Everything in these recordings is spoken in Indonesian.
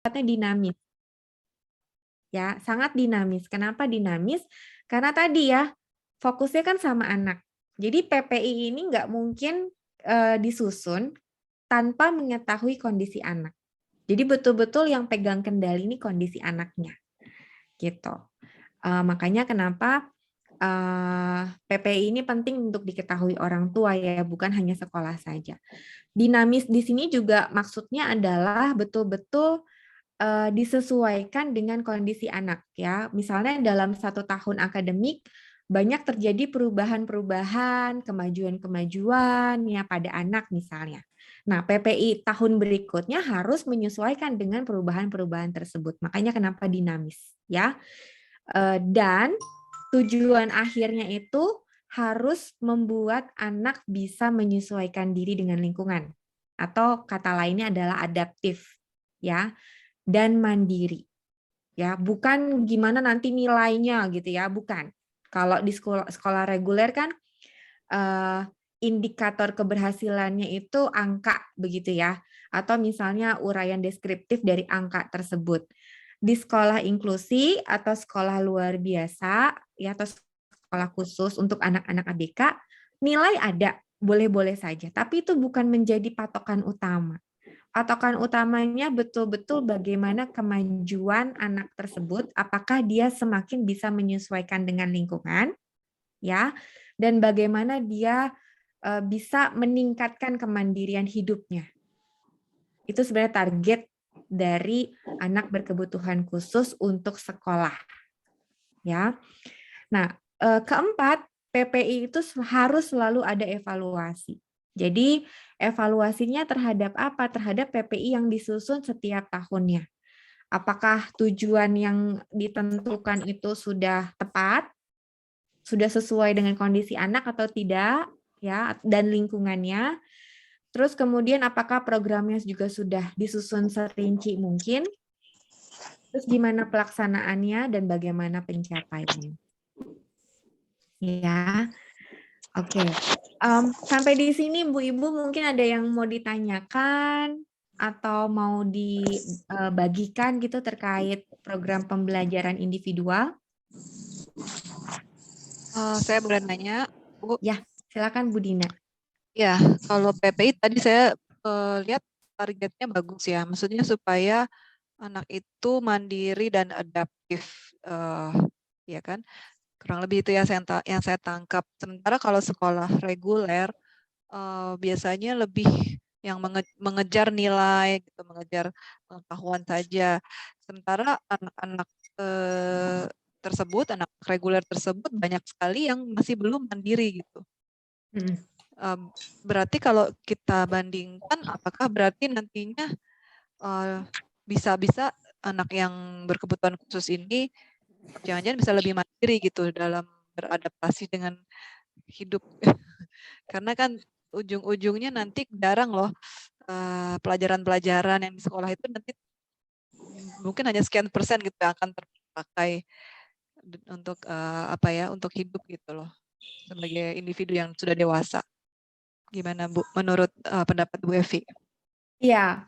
sifatnya dinamis. Ya, sangat dinamis. Kenapa dinamis? Karena tadi ya, fokusnya kan sama anak. Jadi PPI ini nggak mungkin disusun tanpa mengetahui kondisi anak. Jadi betul-betul yang pegang kendali ini kondisi anaknya, gitu. Makanya kenapa PPI ini penting untuk diketahui orang tua ya, bukan hanya sekolah saja. Dinamis di sini juga maksudnya adalah betul-betul disesuaikan dengan kondisi anak ya. Misalnya dalam 1 tahun akademik banyak terjadi perubahan-perubahan, kemajuan-kemajuan ya pada anak misalnya. Nah, PPI tahun berikutnya harus menyesuaikan dengan perubahan-perubahan tersebut. Makanya kenapa dinamis ya. Dan tujuan akhirnya itu harus membuat anak bisa menyesuaikan diri dengan lingkungan. Atau kata lainnya adalah adaptif ya, dan mandiri. Ya, bukan gimana nanti nilainya gitu ya, bukan. Kalau di sekolah reguler kan indikator keberhasilannya itu angka begitu ya, atau misalnya uraian deskriptif dari angka tersebut. Di sekolah inklusi atau sekolah luar biasa ya, atau sekolah khusus untuk anak-anak ABK, nilai ada, boleh-boleh saja, tapi itu bukan menjadi patokan utama. Patokan utamanya betul-betul bagaimana kemajuan anak tersebut, apakah dia semakin bisa menyesuaikan dengan lingkungan, ya, dan bagaimana dia bisa meningkatkan kemandirian hidupnya. Itu sebenarnya target dari anak berkebutuhan khusus untuk sekolah. Ya. Nah, keempat, PPI itu harus selalu ada evaluasi. Jadi, evaluasinya terhadap apa? Terhadap PPI yang disusun setiap tahunnya. Apakah tujuan yang ditentukan itu sudah tepat, sudah sesuai dengan kondisi anak atau tidak, ya, dan lingkungannya. Terus kemudian apakah programnya juga sudah disusun serinci mungkin? Terus gimana pelaksanaannya dan bagaimana pencapaiannya? Ya, oke. Sampai di sini Bu Ibu mungkin ada yang mau ditanyakan atau mau dibagikan gitu terkait program pembelajaran individual? Saya boleh nanya, Bu? Ya, silakan Bu Dina. Ya, kalau PPI tadi saya lihat targetnya bagus ya. Maksudnya supaya anak itu mandiri dan adaptif, ya kan? Kurang lebih itu ya yang saya tangkap. Sementara kalau sekolah reguler biasanya lebih yang mengejar nilai, gitu, mengejar pengetahuan saja. Sementara anak-anak tersebut, anak reguler tersebut banyak sekali yang masih belum mandiri gitu. Berarti kalau kita bandingkan, apakah berarti nantinya bisa-bisa anak yang berkebutuhan khusus ini jangan-jangan bisa lebih mandiri gitu dalam beradaptasi dengan hidup. Karena kan ujung-ujungnya nanti jarang loh pelajaran-pelajaran yang di sekolah itu nanti mungkin hanya sekian persen gitu yang akan terpakai untuk untuk hidup gitu loh sebagai individu yang sudah dewasa. Gimana Bu, menurut pendapat Bu Evi? Ya,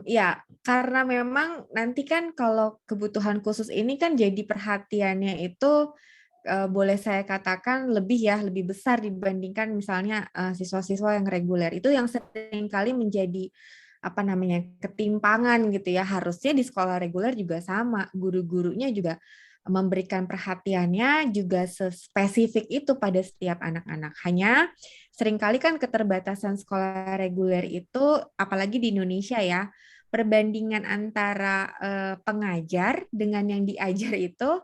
ya, karena memang nanti kan kalau kebutuhan khusus ini kan jadi perhatiannya itu boleh saya katakan lebih besar dibandingkan misalnya siswa-siswa yang reguler. Itu yang seringkali menjadi apa namanya ketimpangan gitu ya. Harusnya di sekolah reguler juga sama, guru-gurunya juga memberikan perhatiannya juga spesifik itu pada setiap anak-anak. Hanya seringkali kan keterbatasan sekolah reguler itu, apalagi di Indonesia ya, perbandingan antara pengajar dengan yang diajar itu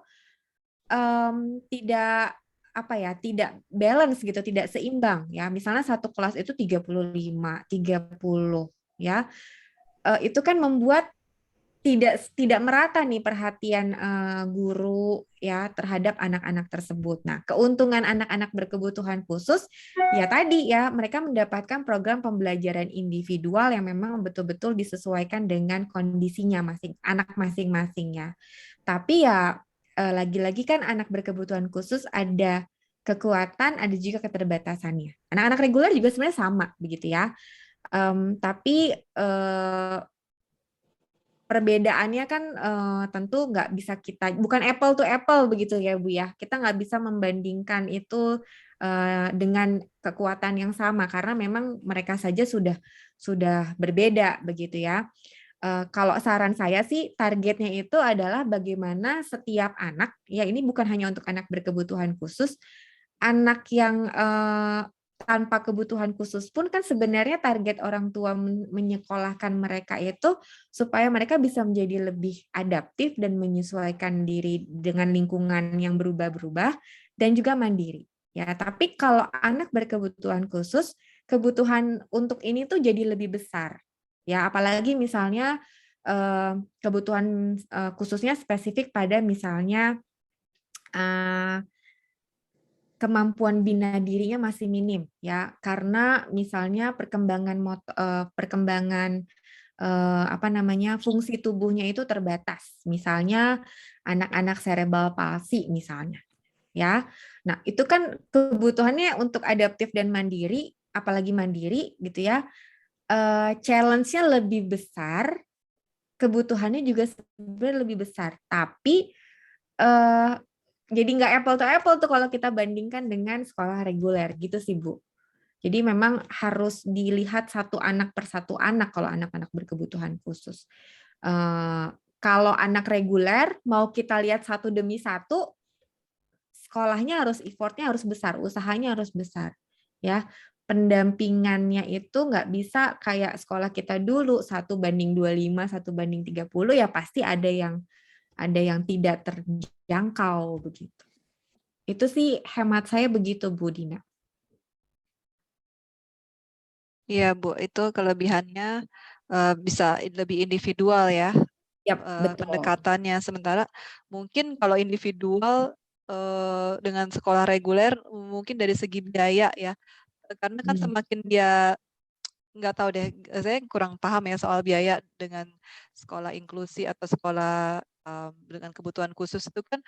tidak tidak balance gitu, tidak seimbang ya. Misalnya satu kelas itu 35, 30 ya. Itu kan membuat tidak merata nih perhatian guru ya terhadap anak-anak tersebut. Nah, keuntungan anak-anak berkebutuhan khusus ya tadi ya mereka mendapatkan program pembelajaran individual yang memang betul-betul disesuaikan dengan kondisinya anak masing-masing ya. Tapi ya lagi-lagi kan anak berkebutuhan khusus ada kekuatan, ada juga keterbatasannya. Anak-anak reguler juga sebenarnya sama begitu ya. Tapi perbedaannya kan tentu nggak bisa kita, bukan apple to apple begitu ya Bu ya. Kita nggak bisa membandingkan itu dengan kekuatan yang sama karena memang mereka saja sudah berbeda begitu ya. Kalau saran saya sih targetnya itu adalah bagaimana setiap anak, ya ini bukan hanya untuk anak berkebutuhan khusus, anak yang tanpa kebutuhan khusus pun kan sebenarnya target orang tua menyekolahkan mereka itu supaya mereka bisa menjadi lebih adaptif dan menyesuaikan diri dengan lingkungan yang berubah-berubah dan juga mandiri. Ya, tapi kalau anak berkebutuhan khusus, kebutuhan untuk ini tuh jadi lebih besar. Ya, apalagi misalnya kebutuhan khususnya spesifik pada misalnya kemampuan bina dirinya masih minim ya karena misalnya perkembangan apa namanya fungsi tubuhnya itu terbatas misalnya anak-anak cerebral palsy misalnya ya. Nah, itu kan kebutuhannya untuk adaptif dan mandiri apalagi mandiri gitu ya. Challenge-nya lebih besar, kebutuhannya juga sebenarnya lebih besar tapi eh, jadi nggak apple to apple tuh kalau kita bandingkan dengan sekolah reguler gitu sih Bu. Jadi memang harus dilihat satu anak per satu anak kalau anak-anak berkebutuhan khusus. Kalau anak reguler mau kita lihat satu demi satu, sekolahnya harus effortnya harus besar, usahanya harus besar, ya. Pendampingannya itu nggak bisa kayak sekolah kita dulu 1:25, 1:30 ya pasti ada yang tidak terjangkau begitu. Itu sih hemat saya begitu Bu Dina. Iya Bu, itu kelebihannya bisa lebih individual ya Yap, betul. pendekatannya. Sementara mungkin kalau individual dengan sekolah reguler mungkin dari segi biaya ya, karena kan Hmm. semakin dia nggak tahu deh, saya kurang paham ya soal biaya dengan sekolah inklusi atau sekolah dengan kebutuhan khusus itu kan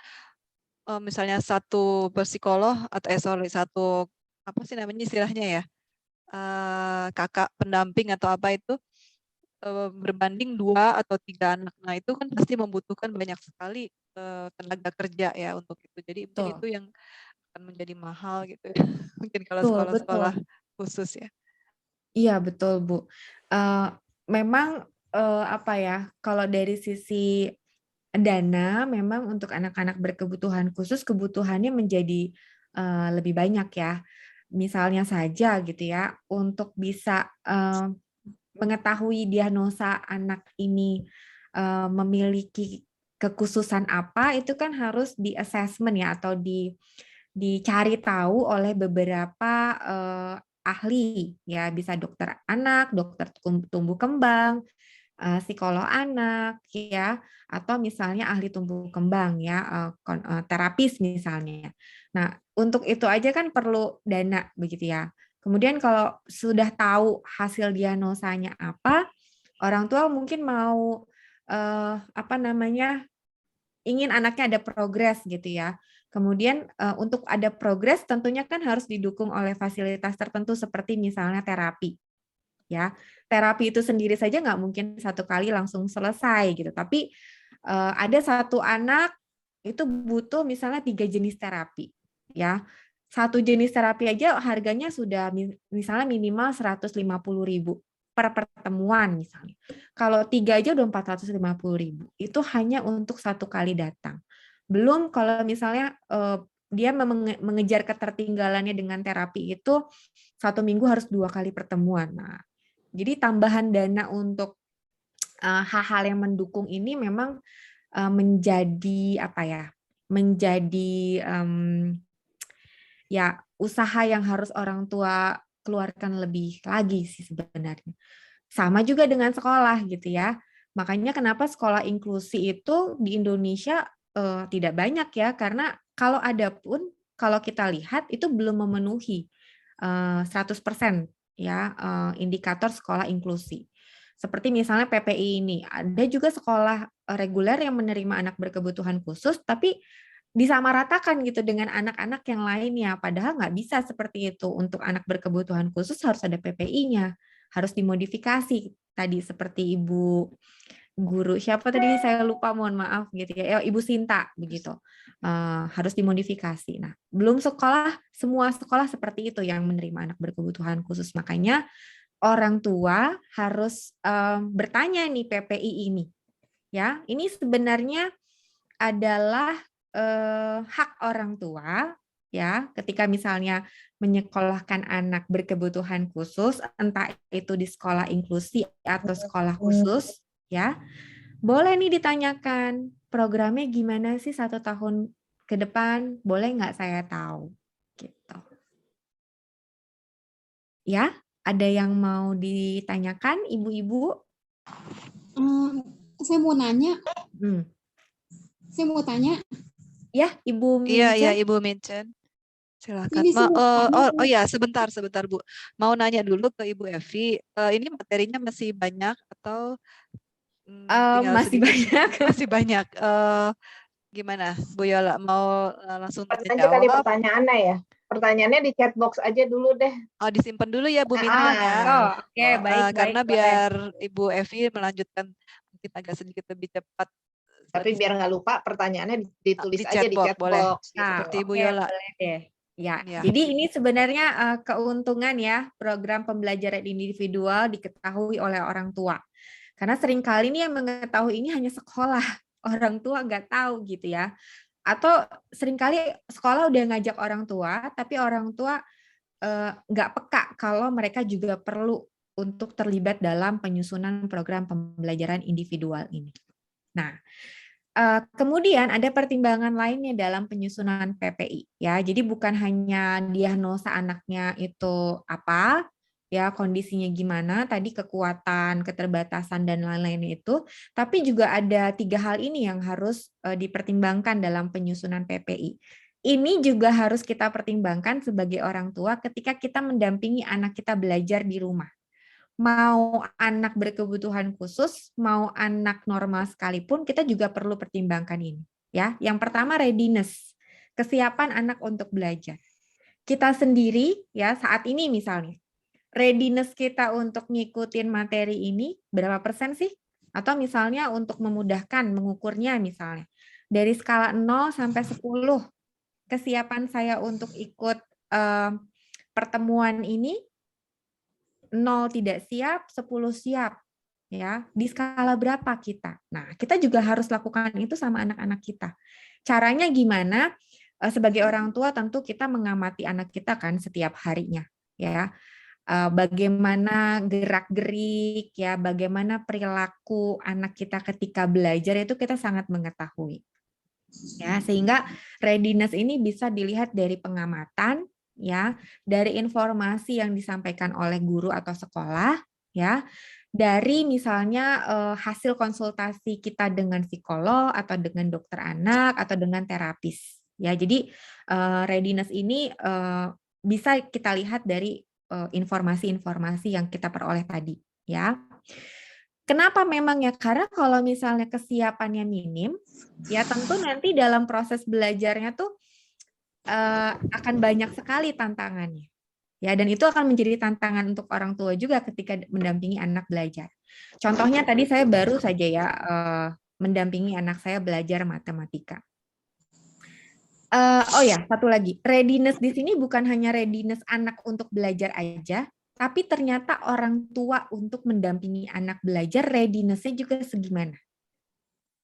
misalnya satu psikolog atau sorry satu apa sih namanya istilahnya ya kakak pendamping atau apa itu berbanding 2 atau 3 anak. Nah itu kan pasti membutuhkan banyak sekali tenaga kerja ya untuk itu. Jadi mungkin Betul, itu yang akan menjadi mahal gitu ya. Mungkin kalau betul, betul. sekolah-sekolah khusus ya. Iya, betul, Bu. Eh, Memang apa ya, kalau dari sisi dana, memang untuk anak-anak berkebutuhan khusus, kebutuhannya menjadi lebih banyak ya. Misalnya saja gitu ya, untuk bisa mengetahui diagnosa anak ini memiliki kekhususan apa, itu kan harus di assessment ya, atau dicari tahu oleh beberapa ahli ya, bisa dokter anak, dokter tumbuh kembang, psikolog anak ya, atau misalnya ahli tumbuh kembang ya, terapis misalnya. Nah, untuk itu aja kan perlu dana begitu ya. Kemudian kalau sudah tahu hasil diagnosanya apa, orang tua mungkin mau apa namanya ingin anaknya ada progres gitu ya. Kemudian untuk ada progres tentunya kan harus didukung oleh fasilitas tertentu seperti misalnya terapi ya. Terapi itu sendiri saja nggak mungkin satu kali langsung selesai gitu. Tapi ada satu anak itu butuh misalnya 3 jenis terapi ya. Satu jenis terapi aja harganya sudah misalnya minimal 150.000 per pertemuan misalnya. Kalau 3 aja udah 450.000. Itu hanya untuk satu kali datang. Belum kalau misalnya dia mengejar ketertinggalannya dengan terapi itu 1 minggu harus 2 kali pertemuan. Nah, jadi tambahan dana untuk hal-hal yang mendukung ini memang menjadi apa ya? Menjadi ya usaha yang harus orang tua keluarkan lebih lagi sih sebenarnya. Sama juga dengan sekolah gitu ya. Makanya kenapa sekolah inklusi itu di Indonesia tidak banyak ya, karena kalau ada pun kalau kita lihat itu belum memenuhi 100% ya indikator sekolah inklusi. Seperti misalnya PPI ini, ada juga sekolah reguler yang menerima anak berkebutuhan khusus, tapi disamaratakan gitu dengan anak-anak yang lainnya. Padahal nggak bisa seperti itu. Untuk anak berkebutuhan khusus harus ada PPI-nya, harus dimodifikasi tadi seperti Ibu guru siapa tadi saya lupa, mohon maaf gitu ya. Ibu Sinta begitu. Harus dimodifikasi. Nah, belum semua sekolah seperti itu yang menerima anak berkebutuhan khusus. Makanya orang tua harus bertanya nih PPI ini. Ya, ini sebenarnya adalah hak orang tua ya, ketika misalnya menyekolahkan anak berkebutuhan khusus, entah itu di sekolah inklusi atau sekolah khusus, ya, boleh nih ditanyakan programnya gimana sih 1 tahun ke depan, boleh nggak saya tahu, gitu. Ya, ada yang mau ditanyakan, ibu-ibu? Saya mau nanya, Hmm. saya mau tanya. Ya, Ibu Iya, Mince. Ibu Mincen. Silakan. Ini saya mau tanya, Oh ya, sebentar Bu. Mau nanya dulu ke Ibu Evi. Ini materinya masih banyak atau tinggal Masih sedikit? banyak. Masih banyak. Gimana, Bu Yola? Mau langsung tanya Aja kali jawab? pertanyaannya ya. Pertanyaannya di chat box aja dulu deh. Oh, disimpan dulu ya Bu Minten ya. Oh, oke, baik, Karena boleh. biar Ibu Evi melanjutkan mungkin agak sedikit lebih cepat. Tapi biar nggak lupa pertanyaannya ditulis Di aja chat di box, chat boleh. box. Gitu. Seperti Ibu Oke, Yola. boleh deh. Ya, Ya. jadi ini sebenarnya keuntungan ya program pembelajaran individual diketahui oleh orang tua. Karena seringkali nih yang mengetahui ini hanya sekolah, orang tua nggak tahu gitu ya. Atau seringkali sekolah udah ngajak orang tua, tapi orang tua nggak peka kalau mereka juga perlu untuk terlibat dalam penyusunan program pembelajaran individual ini. Nah, kemudian ada pertimbangan lainnya dalam penyusunan PPI ya. Jadi bukan hanya diagnosa anaknya itu apa, ya kondisinya gimana, tadi kekuatan, keterbatasan dan lain-lain itu, tapi juga ada 3 hal ini yang harus dipertimbangkan dalam penyusunan PPI. Ini juga harus kita pertimbangkan sebagai orang tua ketika kita mendampingi anak kita belajar di rumah. Mau anak berkebutuhan khusus, mau anak normal sekalipun, kita juga perlu pertimbangkan ini. Ya, yang pertama readiness, kesiapan anak untuk belajar. Kita sendiri, ya saat ini misalnya, readiness kita untuk ngikutin materi ini berapa persen sih? Atau misalnya untuk memudahkan mengukurnya misalnya, dari skala 0 sampai 10, kesiapan saya untuk ikut pertemuan ini 0 tidak siap, 10 siap. Ya, di skala berapa kita? Nah, kita juga harus lakukan itu sama anak-anak kita. Caranya gimana? Sebagai orang tua tentu kita mengamati anak kita kan setiap harinya, ya. Bagaimana gerak-gerik ya, bagaimana perilaku anak kita ketika belajar itu kita sangat mengetahui. Ya, sehingga readiness ini bisa dilihat dari pengamatan ya, dari informasi yang disampaikan oleh guru atau sekolah ya, dari misalnya hasil konsultasi kita dengan psikolog atau dengan dokter anak atau dengan terapis ya. Jadi readiness ini bisa kita lihat dari informasi-informasi yang kita peroleh tadi ya. Kenapa memang ya? Karena kalau misalnya kesiapannya minim, ya tentu nanti dalam proses belajarnya tuh akan banyak sekali tantangannya. Ya, dan itu akan menjadi tantangan untuk orang tua juga ketika mendampingi anak belajar. Contohnya tadi saya baru saja ya mendampingi anak saya belajar matematika. Oh ya, satu lagi. Readiness di sini bukan hanya readiness anak untuk belajar aja, tapi ternyata orang tua untuk mendampingi anak belajar readiness-nya juga segimana.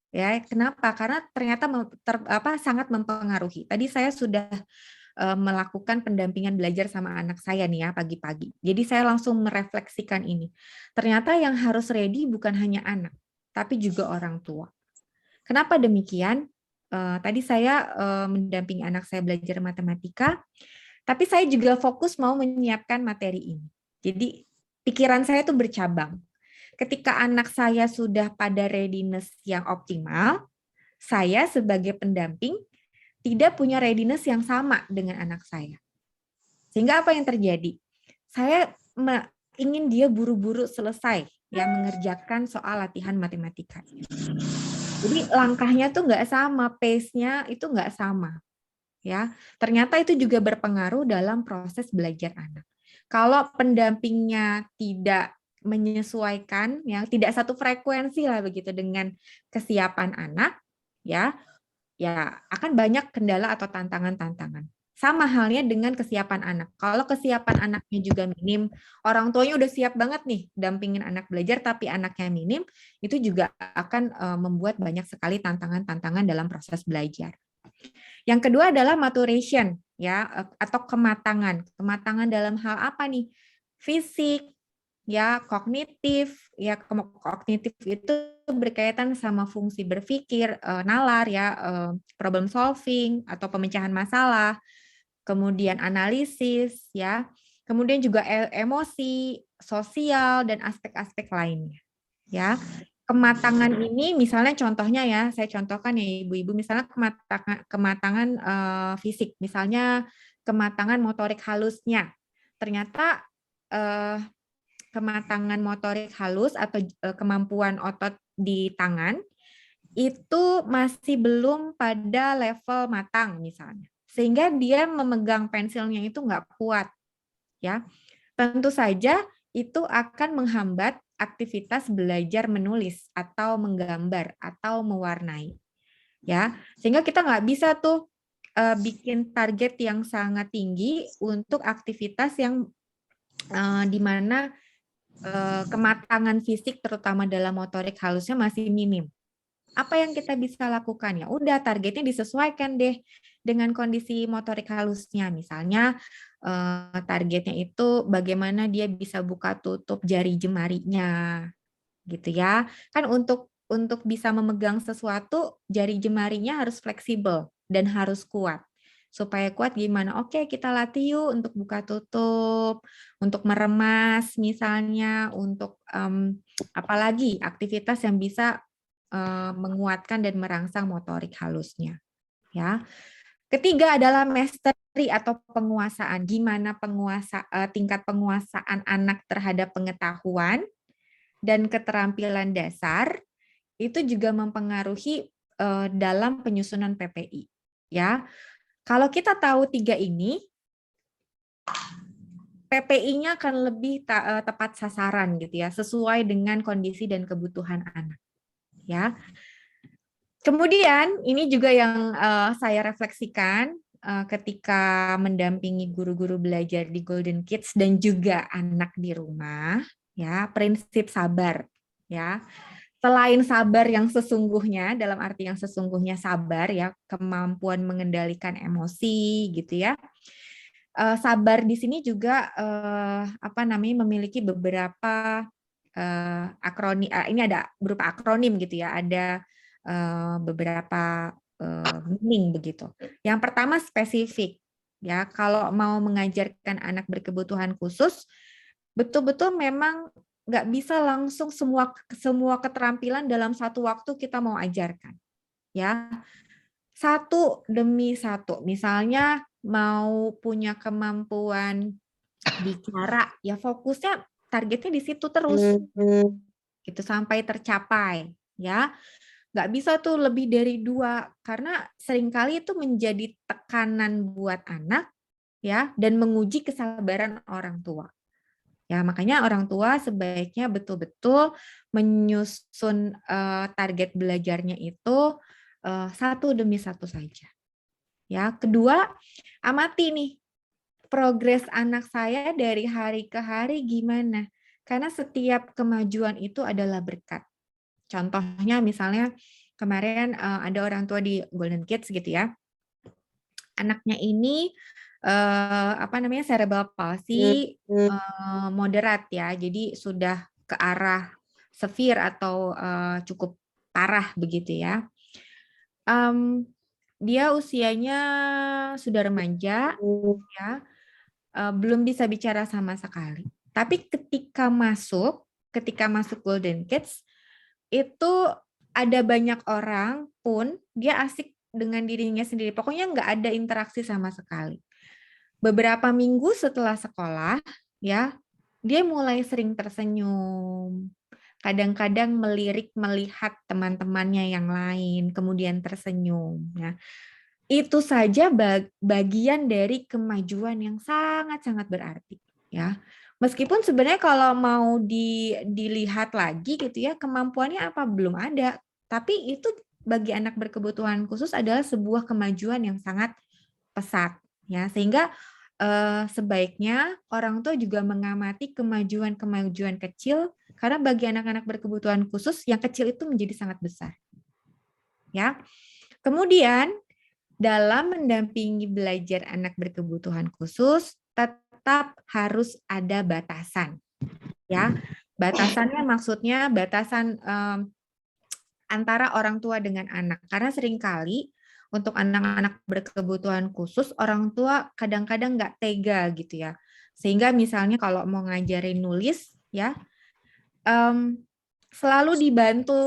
Ya, kenapa? Karena ternyata sangat mempengaruhi. Tadi saya sudah melakukan pendampingan belajar sama anak saya nih ya pagi-pagi. Jadi saya langsung merefleksikan ini. Ternyata yang harus ready bukan hanya anak, tapi juga orang tua. Kenapa demikian? Tadi saya mendampingi anak saya belajar matematika, tapi saya juga fokus mau menyiapkan materi ini. Jadi pikiran saya tuh bercabang. Ketika anak saya sudah pada readiness yang optimal, saya sebagai pendamping tidak punya readiness yang sama dengan anak saya. Sehingga apa yang terjadi? Saya ingin dia buru-buru selesai ya mengerjakan soal latihan matematika. Jadi langkahnya tuh nggak sama, pace-nya itu nggak sama. Ya, ternyata itu juga berpengaruh dalam proses belajar anak. Kalau pendampingnya tidak menyesuaikan, ya, tidak satu frekuensi lah begitu dengan kesiapan anak, ya akan banyak kendala atau tantangan-tantangan. Sama halnya dengan kesiapan anak. Kalau kesiapan anaknya juga minim, orang tuanya udah siap banget nih dampingin anak belajar, tapi anaknya minim, itu juga akan membuat banyak sekali tantangan-tantangan dalam proses belajar. Yang kedua adalah maturation, ya, atau kematangan. Kematangan dalam hal apa nih? Fisik, ya, kognitif. Ya, kognitif itu berkaitan sama fungsi berpikir, nalar, ya, problem solving atau pemecahan masalah, kemudian analisis, ya, kemudian juga emosi, sosial, dan aspek-aspek lainnya, ya. Kematangan ini misalnya contohnya, ya, saya contohkan ya ibu-ibu, misalnya kematangan fisik, misalnya kematangan motorik halusnya. Ternyata kematangan motorik halus atau kemampuan otot di tangan itu masih belum pada level matang misalnya. Sehingga dia memegang pensilnya itu nggak kuat, ya. Tentu saja itu akan menghambat aktivitas belajar menulis atau menggambar atau mewarnai, ya. Sehingga kita nggak bisa tuh bikin target yang sangat tinggi untuk aktivitas yang di mana kematangan fisik terutama dalam motorik halusnya masih minim. Apa yang kita bisa lakukan? Ya udah, targetnya disesuaikan deh dengan kondisi motorik halusnya. Misalnya targetnya itu bagaimana dia bisa buka tutup jari jemarinya, gitu ya. Kan untuk bisa memegang sesuatu, jari jemarinya harus fleksibel dan harus kuat. Supaya kuat gimana? Oke, kita latih yuk untuk buka tutup, untuk meremas misalnya, untuk apalagi aktivitas yang bisa menguatkan dan merangsang motorik halusnya, ya. Ketiga adalah mastery atau penguasaan. Gimana tingkat penguasaan anak terhadap pengetahuan dan keterampilan dasar itu juga mempengaruhi dalam penyusunan PPI, ya. Kalau kita tahu tiga ini, PPI-nya akan lebih tepat sasaran gitu ya, sesuai dengan kondisi dan kebutuhan anak, ya. Kemudian ini juga yang saya refleksikan ketika mendampingi guru-guru belajar di Golden Kids dan juga anak di rumah, ya, prinsip sabar, ya. Selain sabar yang sesungguhnya, dalam arti yang sesungguhnya sabar, ya, kemampuan mengendalikan emosi gitu ya. Sabar di sini juga memiliki beberapa akronim. Ini ada berupa akronim gitu ya. Ada beberapa meaning begitu. Yang pertama spesifik, ya. Kalau mau mengajarkan anak berkebutuhan khusus, betul-betul memang nggak bisa langsung semua keterampilan dalam satu waktu kita mau ajarkan, ya. Satu demi satu. Misalnya mau punya kemampuan bicara, ya fokusnya targetnya di situ terus, gitu sampai tercapai, ya. Nggak bisa tuh lebih dari 2, karena seringkali itu menjadi tekanan buat anak, ya, dan menguji kesabaran orang tua. Ya, makanya orang tua sebaiknya betul-betul menyusun target belajarnya itu satu demi satu saja. Ya, kedua, amati nih progres anak saya dari hari ke hari gimana. Karena setiap kemajuan itu adalah berkat. Contohnya misalnya kemarin ada orang tua di Golden Kids gitu ya. Anaknya ini cerebral palsy moderat ya. Jadi sudah ke arah severe atau cukup parah begitu ya. Dia usianya sudah remaja ya. Belum bisa bicara sama sekali. Tapi ketika masuk Golden Kids itu ada banyak orang pun dia asik dengan dirinya sendiri. Pokoknya nggak ada interaksi sama sekali. Beberapa minggu setelah sekolah, ya, dia mulai sering tersenyum. Kadang-kadang melirik melihat teman-temannya yang lain, kemudian tersenyum. Ya. Itu saja bagian dari kemajuan yang sangat-sangat berarti. Ya. Meskipun sebenarnya kalau mau dilihat lagi gitu ya, kemampuannya apa belum ada. Tapi itu bagi anak berkebutuhan khusus adalah sebuah kemajuan yang sangat pesat ya. Sehingga sebaiknya orang tua juga mengamati kemajuan-kemajuan kecil karena bagi anak-anak berkebutuhan khusus yang kecil itu menjadi sangat besar. Ya. Kemudian dalam mendampingi belajar anak berkebutuhan khusus tetap harus ada batasan. Ya, batasannya maksudnya batasan antara orang tua dengan anak. Karena seringkali untuk anak-anak berkebutuhan khusus, orang tua kadang-kadang nggak tega gitu ya. Sehingga misalnya kalau mau ngajarin nulis, ya selalu dibantu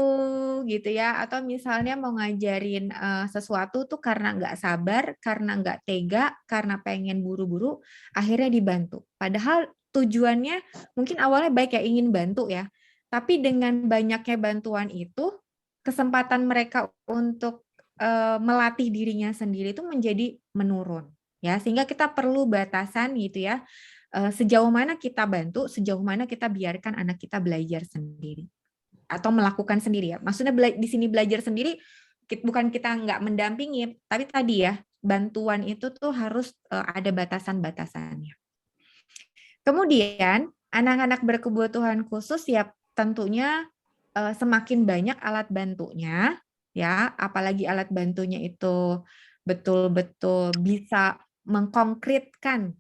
gitu ya. Atau misalnya mau ngajarin sesuatu tuh karena nggak sabar, karena nggak tega, karena pengen buru-buru, akhirnya dibantu. Padahal tujuannya mungkin awalnya baik ya, ingin bantu ya. Tapi dengan banyaknya bantuan itu, kesempatan mereka untuk melatih dirinya sendiri itu menjadi menurun. Ya, sehingga kita perlu batasan gitu ya. Sejauh mana kita bantu, sejauh mana kita biarkan anak kita belajar sendiri. Atau melakukan sendiri ya. Maksudnya di sini belajar sendiri, bukan kita nggak mendampingi, tapi tadi ya, bantuan itu tuh harus ada batasan-batasannya. Kemudian, anak-anak berkebutuhan khusus ya tentunya semakin banyak alat bantunya, ya, apalagi alat bantunya itu betul-betul bisa mengkonkretkan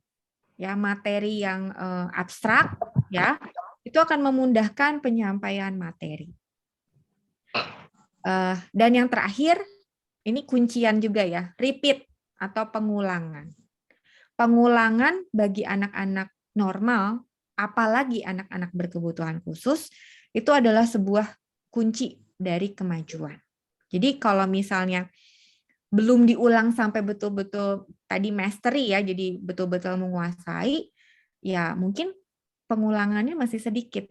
ya materi yang abstrak, ya, itu akan memudahkan penyampaian materi. Dan yang terakhir, ini kuncian juga ya, repeat atau pengulangan. Pengulangan bagi anak-anak normal, apalagi anak-anak berkebutuhan khusus, itu adalah sebuah kunci dari kemajuan. Jadi kalau misalnya belum diulang sampai betul-betul tadi mastery ya, jadi betul-betul menguasai, ya mungkin pengulangannya masih sedikit.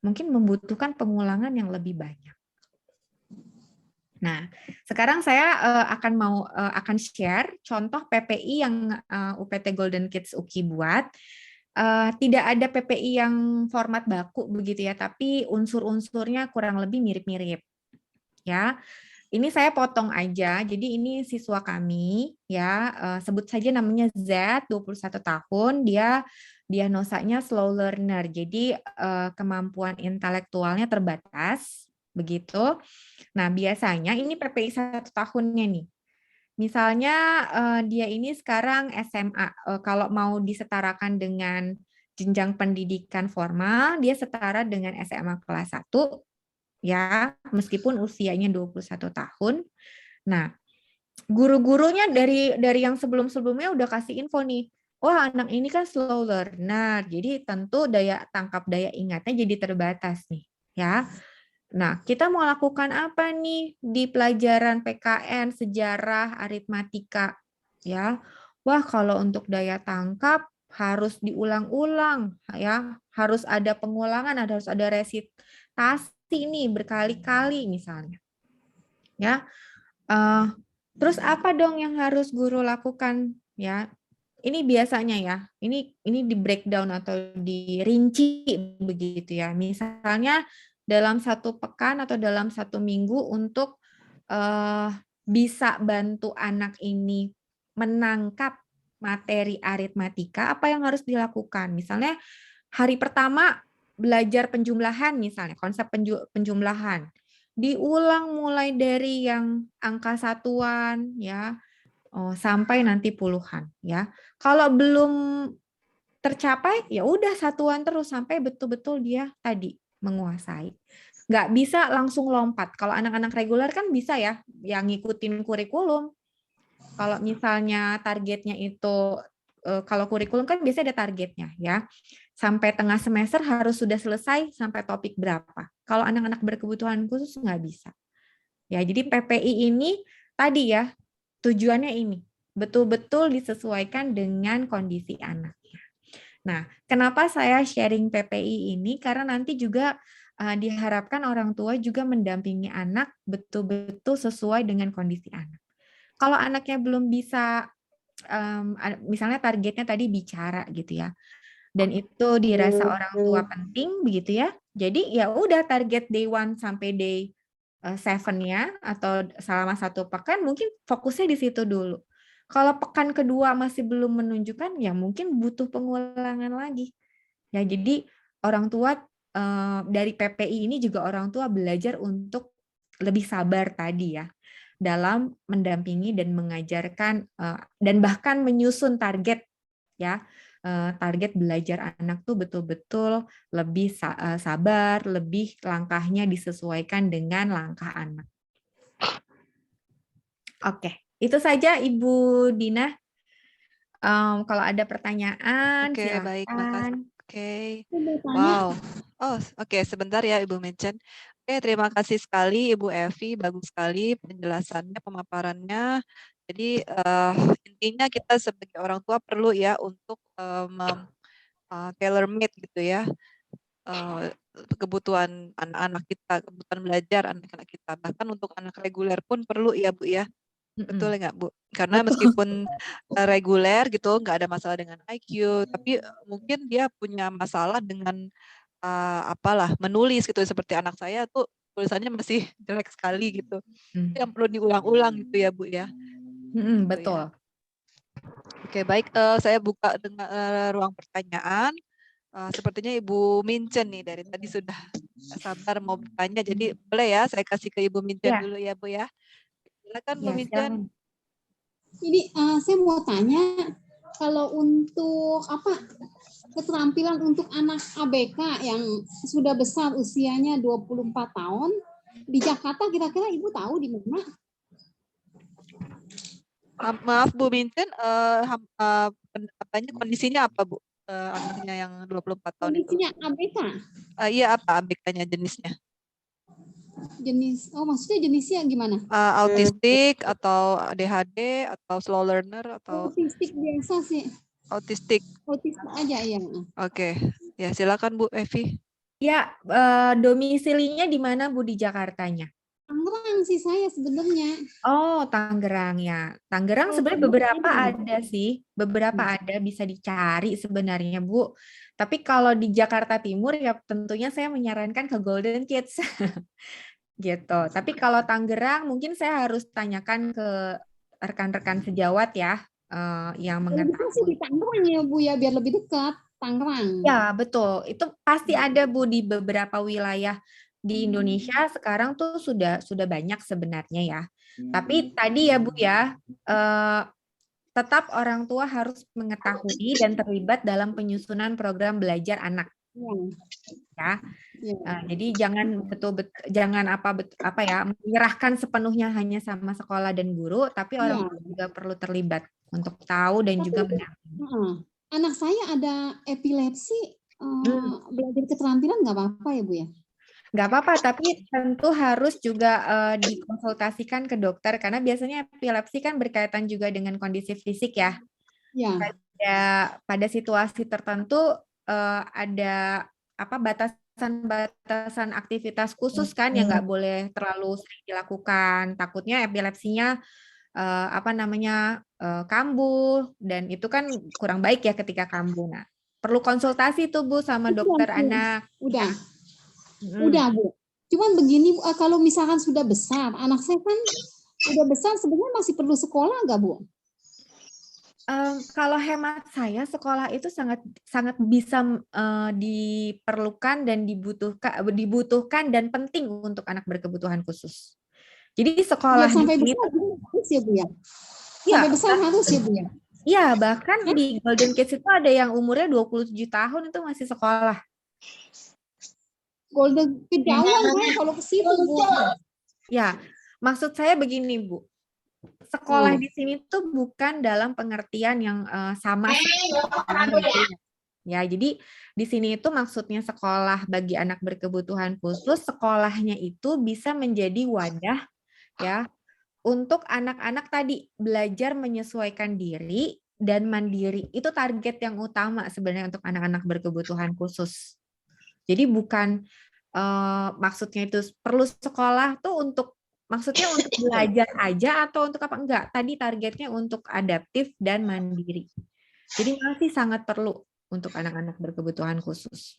Mungkin membutuhkan pengulangan yang lebih banyak. Nah, sekarang saya akan share contoh PPI yang UPT Golden Kids UKI buat. Tidak ada PPI yang format baku begitu ya, tapi unsur-unsurnya kurang lebih mirip-mirip. Ya. Ini saya potong aja. Jadi ini siswa kami ya, sebut saja namanya Z, 21 tahun, dia diagnosanya slow learner. Jadi kemampuan intelektualnya terbatas begitu. Nah, biasanya ini PPI 1 tahunnya nih. Misalnya dia ini sekarang SMA, kalau mau disetarakan dengan jenjang pendidikan formal, dia setara dengan SMA kelas 1, ya, meskipun usianya 21 tahun. Nah, guru-gurunya dari yang sebelum-sebelumnya udah kasih info nih, wah anak ini kan slow learner, jadi tentu daya tangkap daya ingatnya jadi terbatas nih, ya. Nah, kita mau lakukan apa nih di pelajaran PKN, sejarah, aritmatika, ya? Wah, kalau untuk daya tangkap harus diulang-ulang, ya. Harus ada pengulangan, harus ada resitasi nih berkali-kali misalnya, ya. Terus apa dong yang harus guru lakukan, ya? Ini biasanya ya, ini di breakdown atau dirinci begitu ya. Misalnya dalam 1 pekan atau dalam 1 minggu untuk bisa bantu anak ini menangkap materi aritmatika, apa yang harus dilakukan? Misalnya hari pertama belajar penjumlahan misalnya, konsep penjumlahan. Diulang mulai dari yang angka satuan ya, sampai nanti puluhan ya. Kalau belum tercapai ya udah satuan terus sampai betul-betul dia tadi menguasai. Nggak bisa langsung lompat. Kalau anak-anak reguler kan bisa ya, yang ngikutin kurikulum. Kalau misalnya targetnya itu, kalau kurikulum kan biasanya ada targetnya ya. Sampai tengah semester harus sudah selesai sampai topik berapa. Kalau anak-anak berkebutuhan khusus nggak bisa. Ya, jadi PPI ini tadi ya, tujuannya ini, betul-betul disesuaikan dengan kondisi anaknya. Nah, kenapa saya sharing PPI ini? Karena nanti juga diharapkan orang tua juga mendampingi anak betul-betul sesuai dengan kondisi anak. Kalau anaknya belum bisa, misalnya targetnya tadi bicara gitu ya, dan itu dirasa orang tua penting begitu ya. Jadi ya udah target day 1 sampai day 7-nya atau selama 1 pekan mungkin fokusnya di situ dulu. Kalau pekan kedua masih belum menunjukkan ya mungkin butuh pengulangan lagi. Ya jadi orang tua dari PPI ini juga orang tua belajar untuk lebih sabar tadi ya dalam mendampingi dan mengajarkan dan bahkan menyusun target ya. Target belajar anak tuh betul-betul lebih sabar, lebih langkahnya disesuaikan dengan langkah anak. Oke, itu saja Ibu Dina. Kalau ada pertanyaan, Oke, baik, makasih. silakan. Oke, Aku mau tanya, wow. Oh, oke, sebentar ya Ibu Menchen. Oke, terima kasih sekali Ibu Evi, bagus sekali penjelasannya, pemaparannya. Jadi intinya kita sebagai orang tua perlu ya untuk tailor-made gitu ya kebutuhan anak-anak kita, kebutuhan belajar anak-anak kita. Bahkan untuk anak reguler pun perlu ya Bu ya. Betul ya nggak Bu? Karena meskipun reguler gitu nggak ada masalah dengan IQ, tapi mungkin dia punya masalah dengan apalah menulis gitu seperti anak saya tuh tulisannya masih jelek sekali gitu. Itu yang perlu diulang-ulang gitu ya Bu ya. Gitu Betul. ya. Oke, baik, saya buka dengan ruang pertanyaan. Sepertinya Ibu Mincen nih dari tadi sudah sabar mau bertanya, jadi boleh ya saya kasih ke Ibu Mincen Ya. dulu ya Bu ya. Silakan Bu Ya, Mincen. silakan. ini saya mau tanya, kalau untuk keterampilan untuk anak ABK yang sudah besar usianya 24 tahun, di Jakarta kira-kira Ibu tahu di mana? Maaf Bu Mincen, kondisinya apa Bu? Anaknya yang 24 tahun itu. Kondisinya ABK? Iya, apa ABK-nya jenisnya? Maksudnya jenisnya gimana? Autistik atau ADHD atau slow learner atau Autistik biasa sih. autistik? Autistik aja ya. Oke, ya silakan Bu Evi. Ya, domisilinya di mana Bu di Jakartanya? Tangerang sih saya sebenarnya. Oh, Tangerang ya. Tangerang Oh, sebenarnya Tangerang beberapa ada. ada sih, beberapa ada bisa dicari sebenarnya Bu. Tapi kalau di Jakarta Timur ya tentunya saya menyarankan ke Golden Kids. Gitu. Tapi kalau Tangerang mungkin saya harus tanyakan ke rekan-rekan sejawat ya yang Kalau bisa sih di mengetahui. Tangerang ya Bu ya, biar lebih dekat. Tangerang. Ya, betul. Itu pasti ada Bu di beberapa wilayah di Indonesia sekarang tuh sudah banyak sebenarnya ya. Tapi tadi ya Bu ya, tetap orang tua harus mengetahui dan terlibat dalam penyusunan program belajar anak ya. Jadi jangan jangan apa ya menyerahkan sepenuhnya hanya sama sekolah dan guru, tapi orang tua juga perlu terlibat untuk tahu dan juga mendampingi. Anak saya ada epilepsi, belajar keterampilan nggak apa-apa ya Bu ya? Nggak apa-apa, tapi tentu harus juga dikonsultasikan ke dokter karena biasanya epilepsi kan berkaitan juga dengan kondisi fisik ya. Ya. Pada situasi tertentu ada batasan aktivitas khusus kan yang nggak boleh terlalu sering dilakukan. Takutnya epilepsinya kambuh dan itu kan kurang baik ya ketika kambuh. Nah, perlu konsultasi tuh Bu sama dokter anak. Udah. Udah Bu. Cuman begini kalau misalkan sudah besar, anak saya kan udah besar sebenarnya masih perlu sekolah nggak Bu? Kalau hemat saya sekolah itu sangat bisa diperlukan dan dibutuhkan dan penting untuk anak berkebutuhan khusus. Jadi sekolah sampai di sini besar harus ya Bu ya? Iya, Sampai besar harus ya Bu ya? Iya, bahkan di Golden Kids itu ada yang umurnya 27 tahun itu masih sekolah. Golden kejauhan saya kalau ke situ Bu. Ya, maksud saya begini Bu. Sekolah di sini tuh bukan dalam pengertian yang sama seperti ya, jadi di sini itu maksudnya sekolah bagi anak berkebutuhan khusus, sekolahnya itu bisa menjadi wadah ya untuk anak-anak tadi belajar menyesuaikan diri dan mandiri. Itu target yang utama sebenarnya untuk anak-anak berkebutuhan khusus. Jadi bukan maksudnya itu perlu sekolah tuh maksudnya untuk belajar aja atau untuk apa? Enggak, tadi targetnya untuk adaptif dan mandiri. Jadi masih sangat perlu untuk anak-anak berkebutuhan khusus.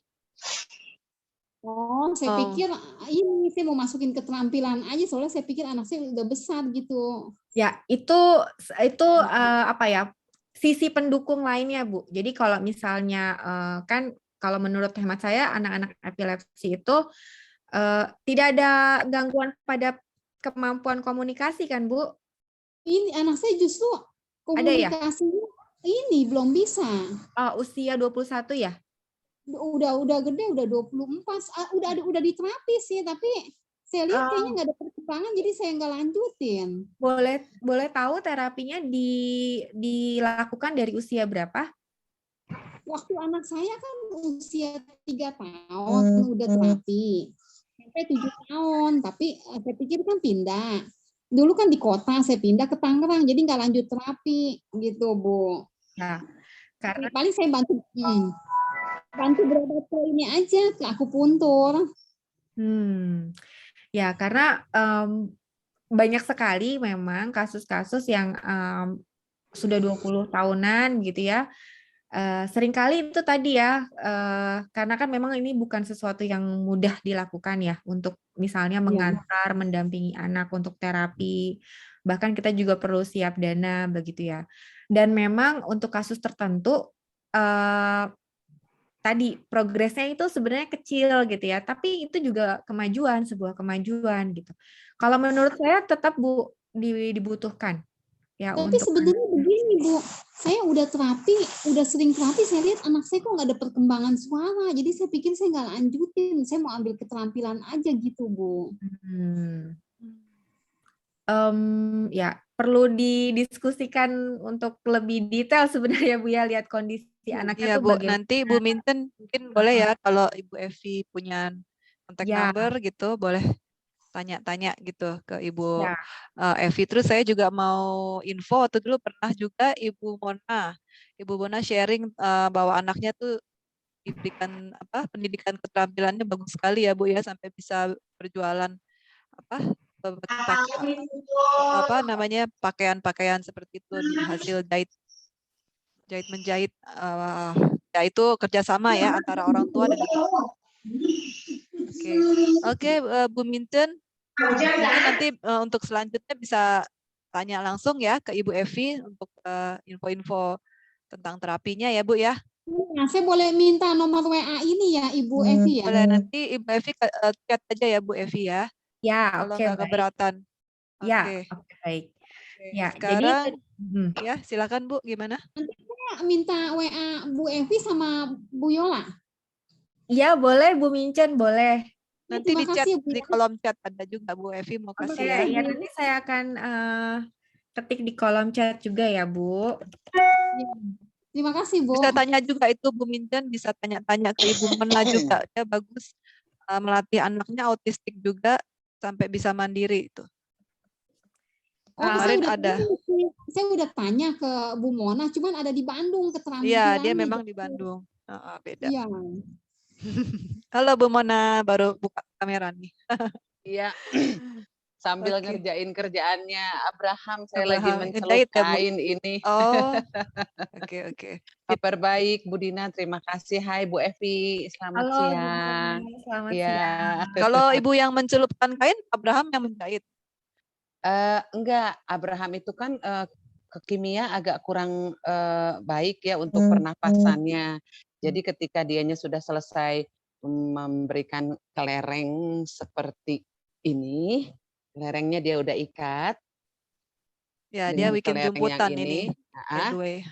Oh, saya pikir ini saya mau masukin keterampilan aja, soalnya saya pikir anak saya udah besar gitu. Ya, itu apa ya, sisi pendukung lainnya, Bu. Jadi kalau misalnya kan kalau menurut hemat saya anak-anak epilepsi itu tidak ada gangguan pada kemampuan komunikasi kan, Bu? Ini anak saya justru Ada ya? komunikasinya ini belum bisa. Usia 21 ya? Udah gede, udah 24, udah diterapi sih, tapi saya lihat kayaknya nggak ada perkembangan, jadi saya nggak lanjutin. Boleh tahu terapinya dilakukan dari usia berapa? Waktu anak saya kan usia 3 tahun udah terapi, sampai 7 tahun, tapi saya pikir kan pindah. Dulu kan di kota, saya pindah ke Tangerang, jadi nggak lanjut terapi gitu, Bu. Nah, karena Paling saya bantu berobat ke ini aja, ke akupuntur. Ya, karena banyak sekali memang kasus-kasus yang sudah 20 tahunan gitu ya. Seringkali itu tadi ya, karena kan memang ini bukan sesuatu yang mudah dilakukan ya untuk misalnya mengantar, mendampingi anak untuk terapi. Bahkan kita juga perlu siap dana begitu ya. Dan memang untuk kasus tertentu tadi progresnya itu sebenarnya kecil gitu ya, tapi itu juga sebuah kemajuan gitu. Kalau menurut saya tetap Bu dibutuhkan ya. Tapi untuk sebenarnya begini, Bu, saya udah sering terapi, saya lihat anak saya kok nggak ada perkembangan suara, jadi saya pikir saya nggak lanjutin, saya mau ambil keterampilan aja gitu, Bu. Ya perlu didiskusikan untuk lebih detail sebenarnya Bu ya, lihat kondisi anaknya Iya tuh Bu, bagaimana. nanti Bu Minten mungkin boleh ya kalau Ibu Evi punya kontak Ya. number gitu, boleh tanya-tanya gitu ke Ibu Ya. Evi. Terus saya juga mau info, waktu dulu pernah juga Ibu Mona sharing bahwa anaknya tuh diberikan pendidikan keterampilannya bagus sekali ya Bu ya, sampai bisa berjualan pakaian-pakaian seperti itu di hasil jahit menjahit. Ya itu kerjasama ya antara orang tua dan anak. Oke, Bu Minten, mungkin nanti untuk selanjutnya bisa tanya langsung ya ke Ibu Evi untuk info-info tentang terapinya ya Bu ya. Nah, saya boleh minta nomor WA ini ya, Ibu Evi ya? Boleh, nanti Ibu Evi chat aja ya Bu Evi ya. Ya, kalau oke, nggak baik. keberatan. Ya, Oke. oke, baik. Ya, Sekarang jadi ya silakan Bu, gimana? Nanti saya minta WA Bu Evi sama Bu Yola. Iya, boleh Bu Mincen, boleh. Nanti Terima di chat kasih, Bu. di kolom chat ada juga Bu Evi mau kasih Oke, ya. ya nanti saya akan ketik di kolom chat juga ya Bu. Terima kasih, Bu. Bisa tanya juga itu Bu Minten, bisa tanya-tanya ke Ibu Mona juga. Ya bagus melatih anaknya autistik juga sampai bisa mandiri itu. Kemarin saya udah tanya ke Bu Mona, cuman ada di Bandung keterampilannya. Iya, dia memang di Bandung. Beda. Iya. Halo Bu Mona, baru buka kamera nih. Iya. Sambil ngerjain kerjaannya Abraham, saya lagi Abraham, mencelup ngejahit ya, Bu? kain ini. Oh, oke. Kabar baik, Bu Dina. Terima kasih. Hai, Bu Evi. Selamat Halo, siang. Bu, selamat Iya. siang. Kalau Ibu yang mencelupkan kain, Abraham yang menjahit? Enggak, Abraham itu kan kimia agak kurang baik ya untuk pernapasannya. Jadi ketika dianya sudah selesai memberikan kelereng seperti ini, kelerengnya dia udah ikat. Ya, dia bikin jemputan ini.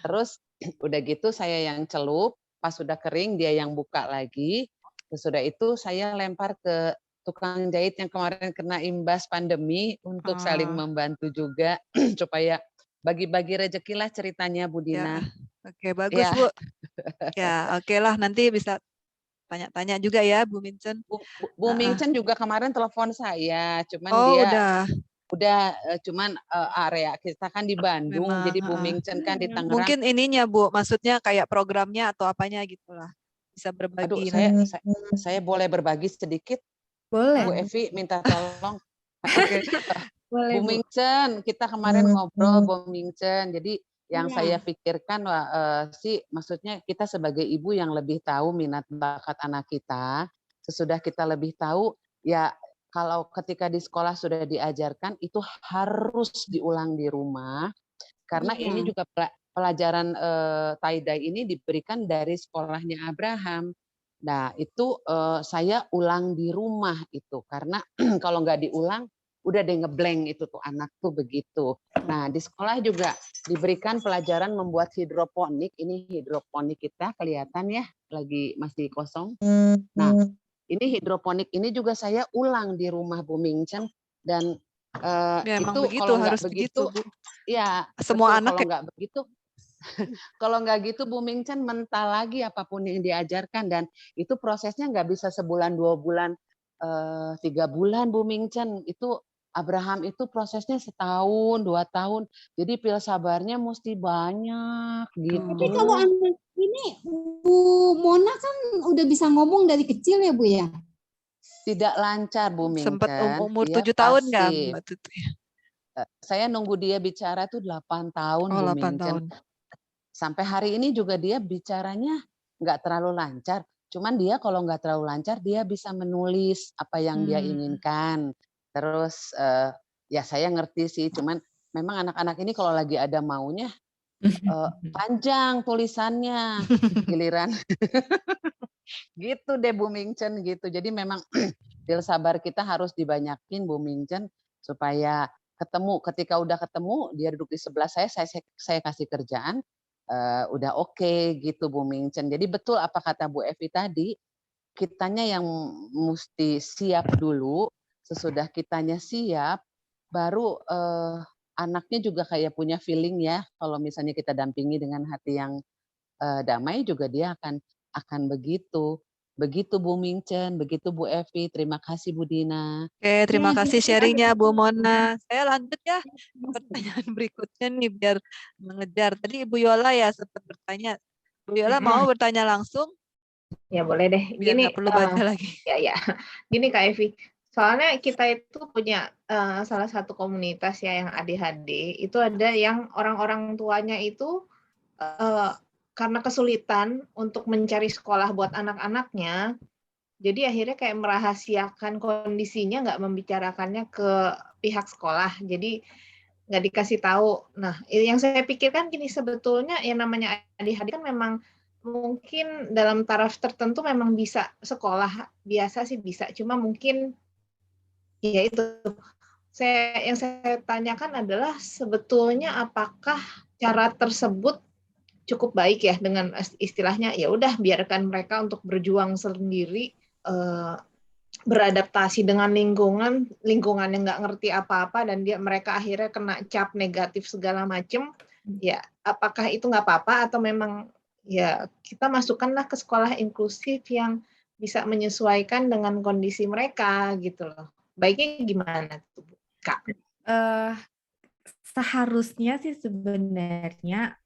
Terus udah gitu saya yang celup, pas sudah kering dia yang buka lagi. Sesudah itu saya lempar ke tukang jahit yang kemarin kena imbas pandemi untuk saling membantu juga supaya bagi-bagi rezeki lah ceritanya Bu Dina. Ya. Oke, bagus Bu. Ya, oke lah, nanti bisa tanya-tanya juga ya Bu Mincen. Bu Mincen juga kemarin telepon saya, cuman udah cuman area kita kan di Bandung, memang, jadi Bu Mincen kan di Tangerang. Mungkin ininya Bu, maksudnya kayak programnya atau apanya gitulah. Bisa berbagi. Aduh, saya boleh berbagi sedikit? Boleh. Bu Evi minta tolong. Oke. Boleh, Bu Mincen, kita kemarin ngobrol Bu Mincen. Jadi Yang Iya. saya pikirkan sih, maksudnya kita sebagai ibu yang lebih tahu minat bakat anak kita, sesudah kita lebih tahu, ya kalau ketika di sekolah sudah diajarkan, itu harus diulang di rumah, karena ini Iya. juga pelajaran tie-dye ini diberikan dari sekolahnya Abraham. Nah, itu saya ulang di rumah itu, karena kalau nggak diulang, udah deh ngeblank itu tuh anak tuh begitu. Nah, di sekolah juga diberikan pelajaran membuat hidroponik. Ini hidroponik kita kelihatan ya, lagi masih kosong. Nah, ini hidroponik ini juga saya ulang di rumah Bu Mingchen, dan Ya, emang itu begitu, kalau nggak harus begitu, begitu, Bu. ya Semua betul, anak kalau nggak begitu, kalau nggak gitu Bu Mingchen mental lagi apapun yang diajarkan, dan itu prosesnya nggak bisa sebulan 2 bulan 3 bulan Bu Mingchen. Itu Abraham itu prosesnya setahun 2 tahun, jadi pil sabarnya mesti banyak Tapi kalau gitu. anak ini Bu Mona kan udah bisa ngomong dari kecil ya Bu ya? Tidak lancar Bu Sempat Mingchen, umur dia 7 tahun nggak pasif. Mbak Tuti? Saya nunggu dia bicara tuh 8 tahun Oh, Bu 8 Mingchen. tahun. Sampai hari ini juga dia bicaranya nggak terlalu lancar. Cuman dia kalau nggak terlalu lancar, dia bisa menulis apa yang dia inginkan. Terus ya saya ngerti sih, cuman memang anak-anak ini kalau lagi ada maunya panjang tulisannya, giliran gitu deh Bu Mingchen gitu. Jadi memang pil sabar kita harus dibanyakin Bu Mingchen supaya ketemu. Ketika udah ketemu, dia duduk di sebelah saya kasih kerjaan, udah oke gitu Bu Mingchen. Jadi betul apa kata Bu Evi tadi, kitanya yang mesti siap dulu, sesudah kitanya siap, baru anaknya juga kayak punya feeling ya, kalau misalnya kita dampingi dengan hati yang damai juga dia akan begitu. Begitu Bu Mingchen, begitu Bu Evi. Terima kasih Bu Dina. Oke, terima Ya, kasih terima sharingnya kasih. Bu Mona. Saya lanjut ya ke Terima kasih. pertanyaan berikutnya nih biar mengejar. Tadi Ibu Yola ya sempat bertanya. Bu Yola mau bertanya langsung Ya boleh deh. biar Gini, nggak perlu baca lagi. ya. Gini Kak Evi, soalnya kita itu punya salah satu komunitas ya yang ADHD, itu ada yang orang-orang tuanya itu karena kesulitan untuk mencari sekolah buat anak-anaknya, jadi akhirnya kayak merahasiakan kondisinya, nggak membicarakannya ke pihak sekolah. Jadi nggak dikasih tahu. Nah, yang saya pikirkan gini, sebetulnya yang namanya ADHD kan memang mungkin dalam taraf tertentu memang bisa sekolah biasa sih bisa. Cuma mungkin ya itu yang saya tanyakan adalah sebetulnya apakah cara tersebut cukup baik ya dengan istilahnya ya udah biarkan mereka untuk berjuang sendiri, beradaptasi dengan lingkungan yang nggak ngerti apa-apa, dan mereka akhirnya kena cap negatif segala macam. Ya apakah itu nggak apa-apa atau memang ya kita masukkanlah ke sekolah inklusif yang bisa menyesuaikan dengan kondisi mereka gitu loh. Baiknya gimana tuh Kak? Seharusnya sih sebenarnya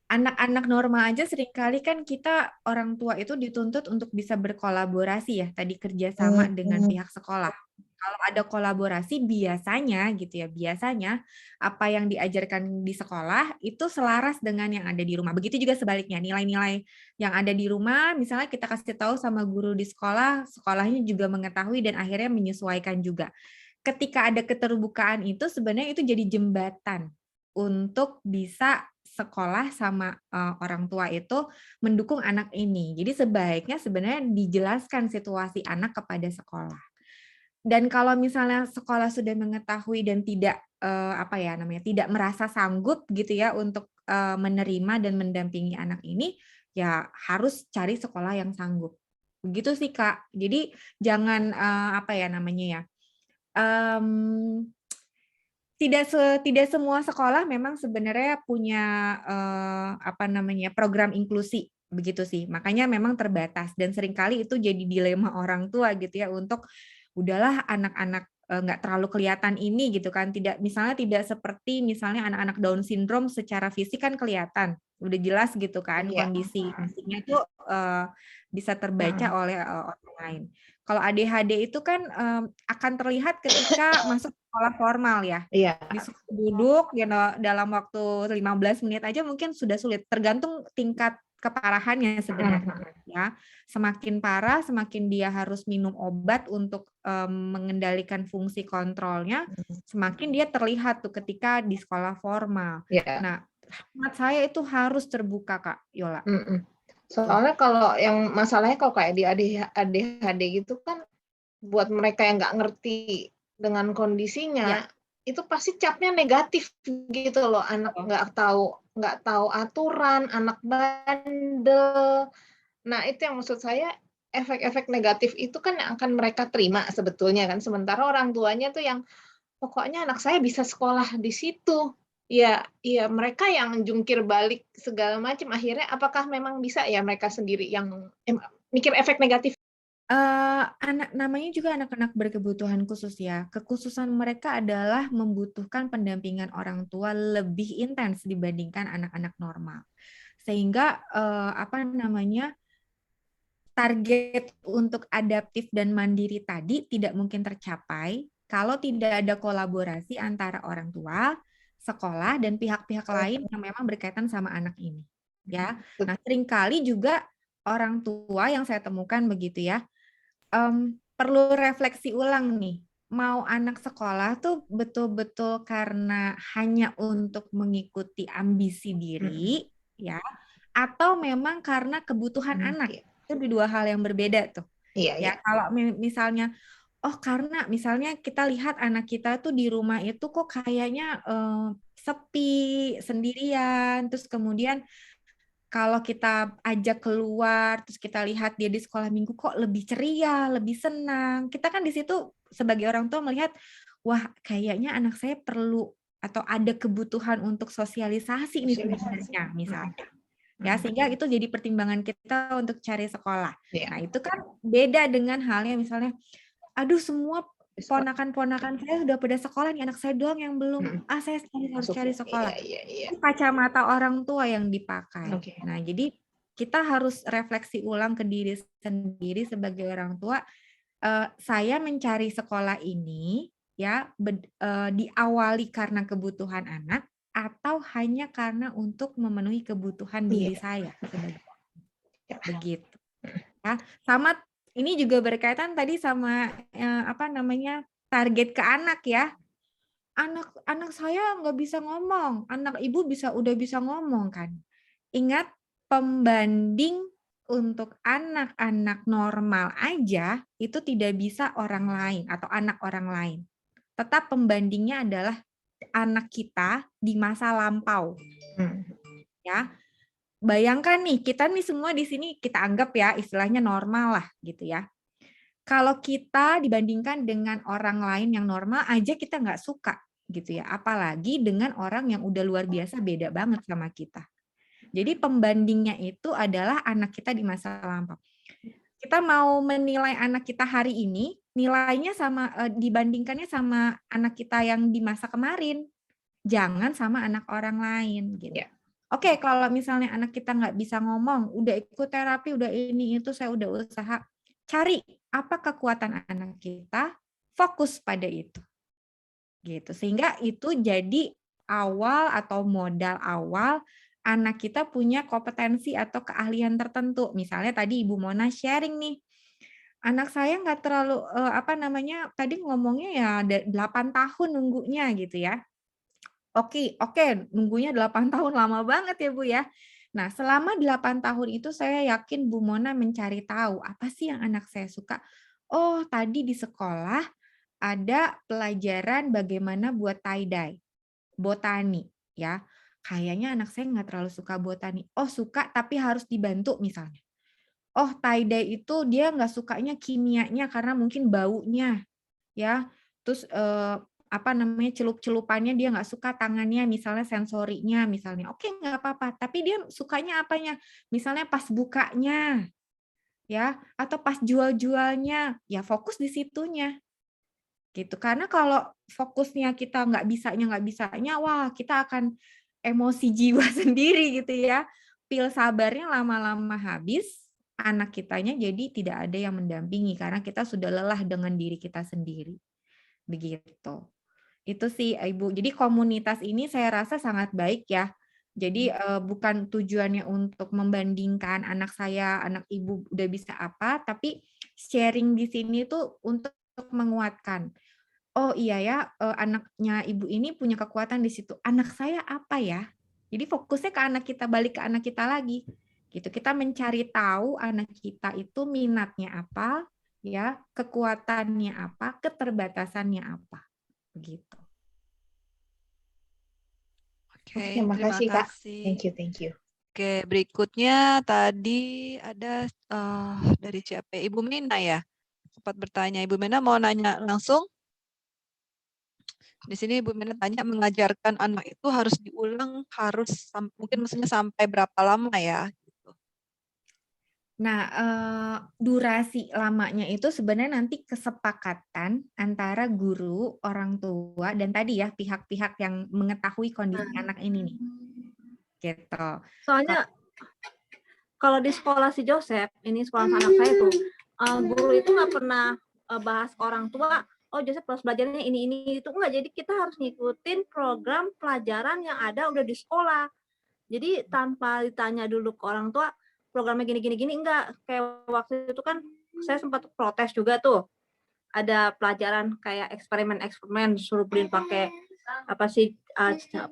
anak-anak normal aja seringkali kan kita orang tua itu dituntut untuk bisa berkolaborasi ya, tadi kerjasama dengan pihak sekolah. Kalau ada kolaborasi biasanya gitu ya, biasanya apa yang diajarkan di sekolah itu selaras dengan yang ada di rumah. Begitu juga sebaliknya, nilai-nilai yang ada di rumah misalnya kita kasih tahu sama guru di sekolah, sekolahnya juga mengetahui dan akhirnya menyesuaikan juga. Ketika ada keterbukaan itu sebenarnya itu jadi jembatan untuk bisa sekolah sama orang tua itu mendukung anak ini. Jadi sebaiknya sebenarnya dijelaskan situasi anak kepada sekolah. Dan kalau misalnya sekolah sudah mengetahui dan tidak tidak merasa sanggup gitu ya untuk menerima dan mendampingi anak ini, ya harus cari sekolah yang sanggup. Begitu sih Kak. Jadi jangan tidak semua sekolah memang sebenarnya punya program inklusi begitu sih. Makanya memang terbatas dan seringkali itu jadi dilema orang tua gitu ya untuk udahlah anak-anak nggak terlalu kelihatan ini gitu kan. Tidak seperti misalnya anak-anak Down syndrome secara fisik kan kelihatan. Udah jelas gitu kan kondisi fisiknya tuh bisa terbaca oleh orang lain. Kalau ADHD itu kan akan terlihat ketika masuk sekolah formal ya. Iya. Disuruh duduk dalam waktu 15 menit aja mungkin sudah sulit, tergantung tingkat keparahannya sebenarnya ya. Semakin parah, semakin dia harus minum obat untuk mengendalikan fungsi kontrolnya, semakin dia terlihat tuh ketika di sekolah formal. Iya. Nah, harapan saya itu harus terbuka, Kak Yola. Soalnya kalau yang masalahnya kalau kayak di ADHD gitu kan, buat mereka yang nggak ngerti dengan kondisinya, itu pasti capnya negatif gitu loh. Anak nggak tahu aturan, anak bandel. Nah, itu yang maksud saya, efek-efek negatif itu kan yang akan mereka terima sebetulnya kan. Sementara orang tuanya tuh yang, pokoknya anak saya bisa sekolah di situ. Ya mereka yang jungkir balik segala macam, akhirnya apakah memang bisa ya mereka sendiri yang mikir efek negatif? Namanya juga anak-anak berkebutuhan khusus ya. Kekhususan mereka adalah membutuhkan pendampingan orang tua lebih intens dibandingkan anak-anak normal. Sehingga target untuk adaptif dan mandiri tadi tidak mungkin tercapai kalau tidak ada kolaborasi antara orang tua, sekolah, dan pihak-pihak lain yang memang berkaitan sama anak ini. Ya, nah seringkali juga orang tua yang saya temukan begitu ya, perlu refleksi ulang nih. Mau anak sekolah tuh betul-betul karena hanya untuk mengikuti ambisi diri, ya, atau memang karena kebutuhan anak. Itu dua hal yang berbeda tuh. Ya, kalau misalnya karena misalnya kita lihat anak kita tuh di rumah itu kok kayaknya sepi, sendirian, terus kemudian kalau kita ajak keluar, terus kita lihat dia di sekolah minggu kok lebih ceria, lebih senang. Kita kan di situ sebagai orang tua melihat, wah kayaknya anak saya perlu atau ada kebutuhan untuk sosialisasi ini sebenarnya misalnya. Ya, sehingga itu jadi pertimbangan kita untuk cari sekolah. Nah, itu kan beda dengan halnya misalnya, aduh semua ponakan-ponakan saya sudah pada sekolah nih, anak saya doang yang belum. Saya harus cari sekolah. Itu kacamata orang tua yang dipakai. Nah, jadi kita harus refleksi ulang ke diri sendiri sebagai orang tua. Saya mencari sekolah ini ya diawali karena kebutuhan anak atau hanya karena untuk memenuhi kebutuhan diri saya sebagai begitu. Ya, sama ini juga berkaitan tadi sama target ke anak ya. Anak saya nggak bisa ngomong, anak ibu udah bisa ngomong kan. Ingat, pembanding untuk anak-anak normal aja itu tidak bisa orang lain atau anak orang lain. Tetap pembandingnya adalah anak kita di masa lampau. Ya. Bayangkan nih, kita nih semua di sini kita anggap ya istilahnya normal lah gitu ya. Kalau kita dibandingkan dengan orang lain yang normal aja kita nggak suka gitu ya. Apalagi dengan orang yang udah luar biasa beda banget sama kita. Jadi pembandingnya itu adalah anak kita di masa lampau. Kita mau menilai anak kita hari ini, nilainya sama dibandingkannya sama anak kita yang di masa kemarin. Jangan sama anak orang lain gitu. Oke, kalau misalnya anak kita nggak bisa ngomong, udah ikut terapi, udah ini itu saya udah usaha, cari apa kekuatan anak kita, fokus pada itu. Gitu. Sehingga itu jadi awal atau modal awal anak kita punya kompetensi atau keahlian tertentu. Misalnya tadi Ibu Mona sharing nih, anak saya nggak terlalu tadi ngomongnya ya 8 tahun nunggunya gitu ya. Oke, nunggunya 8 tahun lama banget ya Bu ya. Nah, selama 8 tahun itu saya yakin Bu Mona mencari tahu apa sih yang anak saya suka. Oh, tadi di sekolah ada pelajaran bagaimana buat tie-dye, botani ya. Kayaknya anak saya nggak terlalu suka botani. Oh, suka tapi harus dibantu misalnya. Oh, tie-dye itu dia nggak sukanya kimianya karena mungkin baunya ya. Terus celup-celupannya dia nggak suka, tangannya misalnya sensorinya misalnya. Oke, nggak apa-apa. Tapi dia sukanya apanya? Misalnya pas bukanya, ya, atau pas jual-jualnya, ya fokus di situnya. Gitu. Karena kalau fokusnya kita nggak bisanya, wah kita akan emosi jiwa sendiri gitu ya. Pil sabarnya lama-lama habis, anak kitanya jadi tidak ada yang mendampingi karena kita sudah lelah dengan diri kita sendiri. Begitu. Itu sih Ibu. Jadi komunitas ini saya rasa sangat baik ya. Jadi bukan tujuannya untuk membandingkan anak saya, anak Ibu udah bisa apa, tapi sharing di sini tuh untuk menguatkan. Oh iya ya, anaknya Ibu ini punya kekuatan di situ. Anak saya apa ya? Jadi fokusnya ke anak kita, balik ke anak kita lagi. Gitu. Kita mencari tahu anak kita itu minatnya apa, ya, kekuatannya apa, keterbatasannya apa. Begitu. Oke, Terima terima kasih, Kak. kasih. Thank you. Oke, berikutnya tadi ada dari siapa? Ibu Mina ya, sempat bertanya. Ibu Mina mau nanya langsung? Di sini Ibu Mina tanya, mengajarkan anak itu harus diulang, mungkin maksudnya sampai berapa lama ya? Gitu. Nah, durasi lamanya itu sebenarnya nanti kesepakatan antara guru, orang tua, dan tadi ya pihak-pihak yang mengetahui kondisi anak ini nih. Gitu. Soalnya kalau di sekolah si Joseph, ini sekolah anak saya tuh, guru itu nggak pernah bahas orang tua, oh Joseph harus belajarnya ini itu enggak. Jadi kita harus ngikutin program pelajaran yang ada udah di sekolah. Jadi tanpa ditanya dulu ke orang tua, programnya gini enggak. Kayak waktu itu kan saya sempat protes juga tuh. Ada pelajaran kayak eksperimen suruh beliin pakai apa sih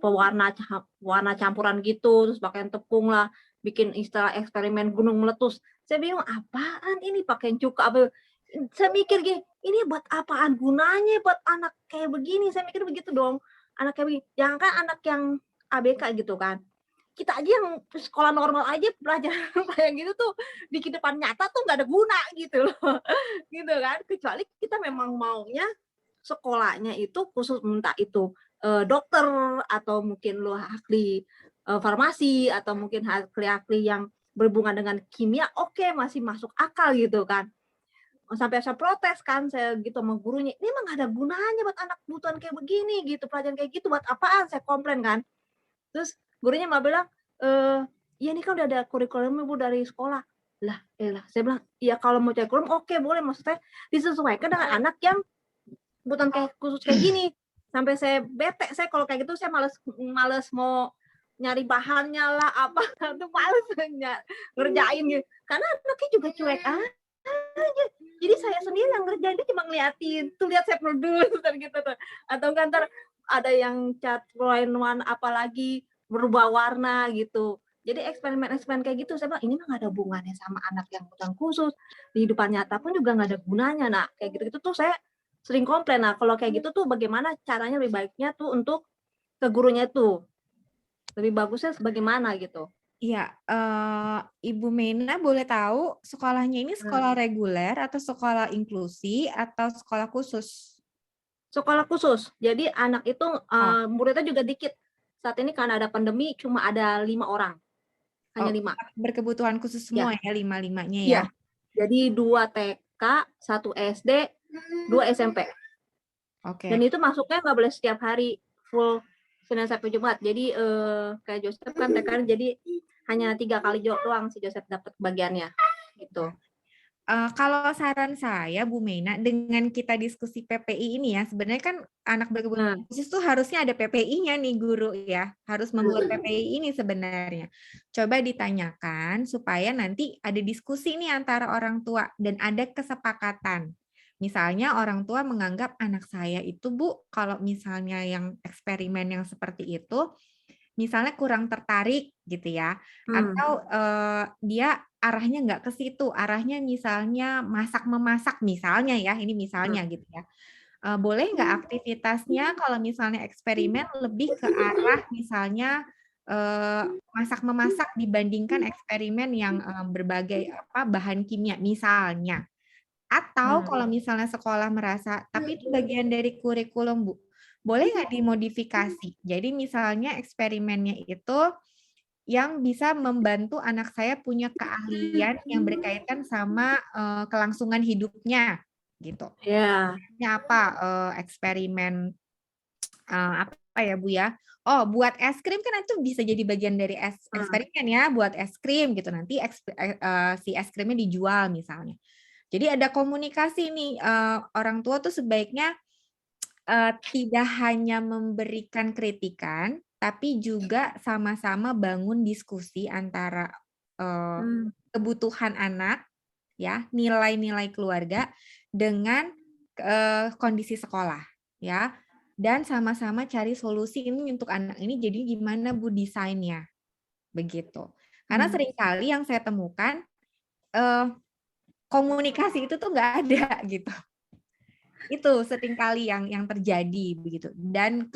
warna campuran gitu, terus pakai tepung lah, bikin istilah eksperimen gunung meletus. Saya bingung apaan ini pakai cuka apa? Saya mikir gini, ini buat apaan gunanya buat anak kayak begini? Saya mikir begitu dong. Anak kayak begini, jangan kan anak yang ABK gitu kan. Kita aja yang sekolah normal aja pelajaran kayak gitu tuh di kehidupan nyata tuh nggak ada guna gitu loh. Gitu kan. Kecuali kita memang maunya sekolahnya itu khusus minta itu dokter atau mungkin lo ahli farmasi atau mungkin ahli-ahli yang berhubungan dengan kimia, oke, masih masuk akal gitu kan. Sampai saya protes kan, saya gitu sama gurunya, ini emang gak ada gunanya buat anak kebutuhan kayak begini gitu, pelajaran kayak gitu buat apaan, saya komplain kan. Terus gurunya malah bilang, ya ini kan udah ada kurikulum Ibu dari sekolah. Lah, saya bilang, ya kalau mau cari kurikulum oke boleh, maksudnya disesuaikan dengan anak yang kebutuhan kayak khusus kayak gini. Sampai saya bete, saya kalau kayak gitu saya males mau nyari bahannya lah apa tuh males ngerjain gitu. Karena anaknya juga cuek aja. Jadi saya sendiri yang ngerjain, dia cuma ngeliatin, tuh lihat saya produce gitu tuh. Atau kan ntar ada yang cat warna apalagi berubah warna gitu. Jadi eksperimen kayak gitu saya bilang ini mah gak ada hubungannya sama anak yang kebutuhan khusus. Di hidupan nyata pun juga gak ada gunanya. Nah, kayak gitu-gitu tuh saya sering komplain. Nah, kalau kayak gitu tuh bagaimana caranya lebih baiknya tuh untuk ke gurunya tuh? Lebih bagusnya bagaimana gitu? Iya, Ibu Mena boleh tahu sekolahnya ini sekolah reguler atau sekolah inklusi atau sekolah khusus? Sekolah khusus. Jadi anak itu muridnya juga dikit. Saat ini karena ada pandemi cuma ada 5 orang. Hanya 5. Berkebutuhan khusus semua ya 5-5-nya ya? Iya. Jadi 2 TK, 1 SD, 2 SMP. Oke. Dan itu masuknya nggak boleh setiap hari full Senin sampai Jumat. Jadi kayak Joseph kan TK jadi hanya 3 kali doang si Joseph dapat bagiannya gitu. Kalau saran saya Bu Mena, dengan kita diskusi PPI ini ya, sebenarnya kan anak berkebutuhan khusus tuh harusnya ada PPI-nya nih guru ya, harus membuat PPI ini sebenarnya. Coba ditanyakan supaya nanti ada diskusi nih antara orang tua dan ada kesepakatan. Misalnya orang tua menganggap anak saya itu Bu, kalau misalnya yang eksperimen yang seperti itu, misalnya kurang tertarik gitu ya, atau dia arahnya nggak ke situ, arahnya misalnya masak-memasak misalnya ya, ini misalnya gitu ya. Boleh nggak aktivitasnya kalau misalnya eksperimen lebih ke arah misalnya masak-memasak dibandingkan eksperimen yang berbagai bahan kimia misalnya. Atau kalau misalnya sekolah merasa, tapi itu bagian dari kurikulum Bu, boleh nggak dimodifikasi? Jadi misalnya eksperimennya itu yang bisa membantu anak saya punya keahlian yang berkaitan sama kelangsungan hidupnya, gitu. Iya. Apa eksperimen apa apa ya Bu ya? Oh, buat es krim kan itu bisa jadi bagian dari eksperimen ya, buat es krim gitu. Nanti si es krimnya dijual misalnya. Jadi ada komunikasi nih, orang tua tuh sebaiknya tidak hanya memberikan kritikan, tapi juga sama-sama bangun diskusi antara kebutuhan anak, ya, nilai-nilai keluarga dengan kondisi sekolah, ya, dan sama-sama cari solusi ini untuk anak ini. Jadi gimana Bu desainnya, begitu. Karena seringkali yang saya temukan komunikasi itu tuh nggak ada gitu. Itu seringkali yang terjadi begitu. Dan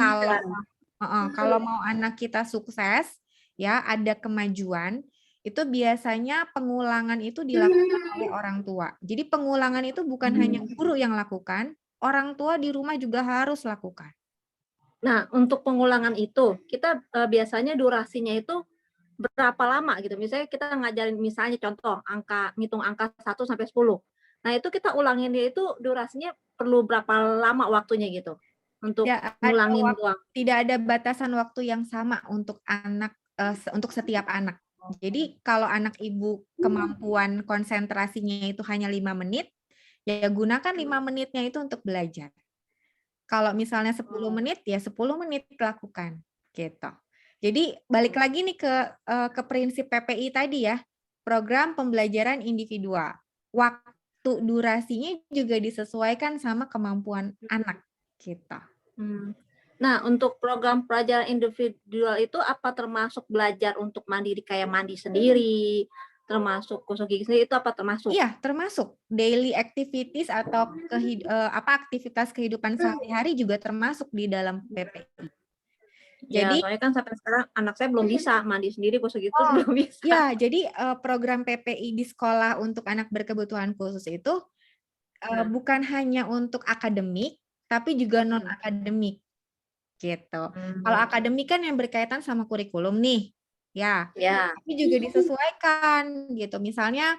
kalau mau anak kita sukses, ya ada kemajuan, itu biasanya pengulangan itu dilakukan oleh orang tua. Jadi pengulangan itu bukan hanya guru yang lakukan, orang tua di rumah juga harus lakukan. Nah, untuk pengulangan itu, kita biasanya durasinya itu berapa lama gitu? Misalnya kita ngajarin, misalnya contoh, ngitung angka 1 sampai 10. Nah, itu kita ulanginnya itu durasinya perlu berapa lama waktunya gitu? Untuk ngulangin doang. Tidak ada batasan waktu yang sama untuk anak, untuk setiap anak. Jadi kalau anak ibu kemampuan konsentrasinya itu hanya 5 menit, ya gunakan 5 menitnya itu untuk belajar. Kalau misalnya 10 menit, ya 10 menit lakukan, gitu. Jadi balik lagi nih ke prinsip PPI tadi ya, program pembelajaran individual. Waktu durasinya juga disesuaikan sama kemampuan anak, gitu. Nah, untuk program pelajaran individual itu apa termasuk belajar untuk mandiri kayak mandi sendiri, termasuk gosok gigi sendiri, itu apa termasuk? Iya, termasuk daily activities atau aktivitas kehidupan sehari-hari juga termasuk di dalam PPI. Ya, Jadi, soalnya kan sampai sekarang anak saya belum bisa mandi sendiri, gosok gigi belum bisa. Ya, jadi program PPI di sekolah untuk anak berkebutuhan khusus itu bukan hanya untuk akademik, tapi juga non akademik, gitu. Kalau akademik kan yang berkaitan sama kurikulum nih, ya. Tapi juga disesuaikan gitu. Misalnya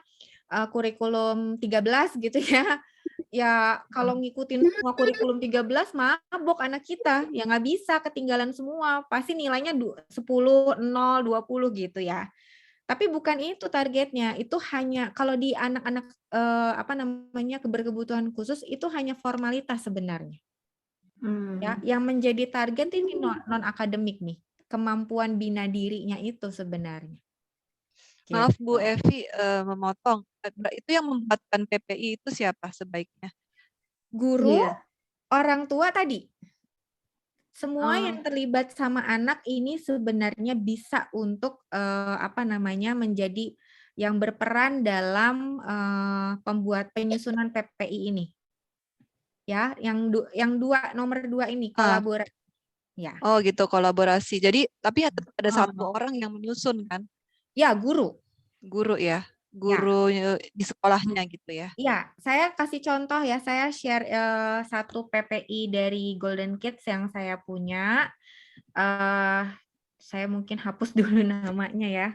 kurikulum 13 gitu ya. Ya kalau ngikutin semua kurikulum 13 mabok anak kita, ya nggak bisa, ketinggalan semua. Pasti nilainya 10, 0, 20 gitu ya. Tapi bukan itu targetnya. Itu hanya kalau di anak-anak berkebutuhan khusus itu hanya formalitas sebenarnya. Ya, yang menjadi target ini non akademik nih. Kemampuan bina dirinya itu sebenarnya. Maaf Bu Evi memotong. Itu yang membuatkan PPI itu siapa sebaiknya? Guru, orang tua tadi. Semua yang terlibat sama anak ini sebenarnya bisa untuk menjadi yang berperan dalam penyusunan PPI ini. Ya, nomor 2 ini kolaborasi. Ya. Oh gitu, kolaborasi. Jadi tapi ada satu orang yang menyusun kan? Ya, guru. Guru ya. Guru di sekolahnya gitu ya. Iya, saya kasih contoh ya, saya share satu PPI dari Golden Kids yang saya punya. Saya mungkin hapus dulu namanya ya.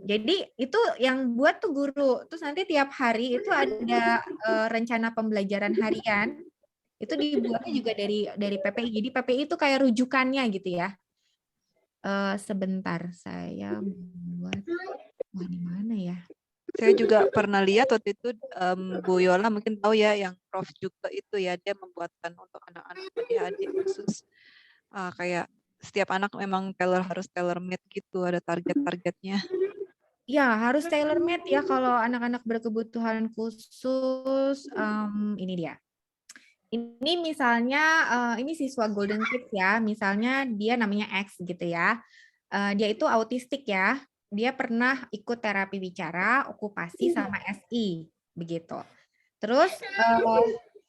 Jadi itu yang buat tuh guru. Terus nanti tiap hari itu ada rencana pembelajaran harian. Itu dibuatnya juga dari PPI. Jadi PPI itu kayak rujukannya gitu ya. Sebentar, saya buat di mana ya? Saya juga pernah lihat waktu itu Bu Yola mungkin tahu ya, yang Prof juga itu ya, dia membuatkan untuk anak-anak ADHD khusus kayak setiap anak memang harus tailor made gitu, ada target-targetnya. Ya, harus tailor made ya kalau anak-anak berkebutuhan khusus. Ini dia. Ini misalnya ini siswa Golden Kids ya, misalnya dia namanya X gitu ya. Dia itu autistik ya. Dia pernah ikut terapi bicara, okupasi sama SI begitu. Terus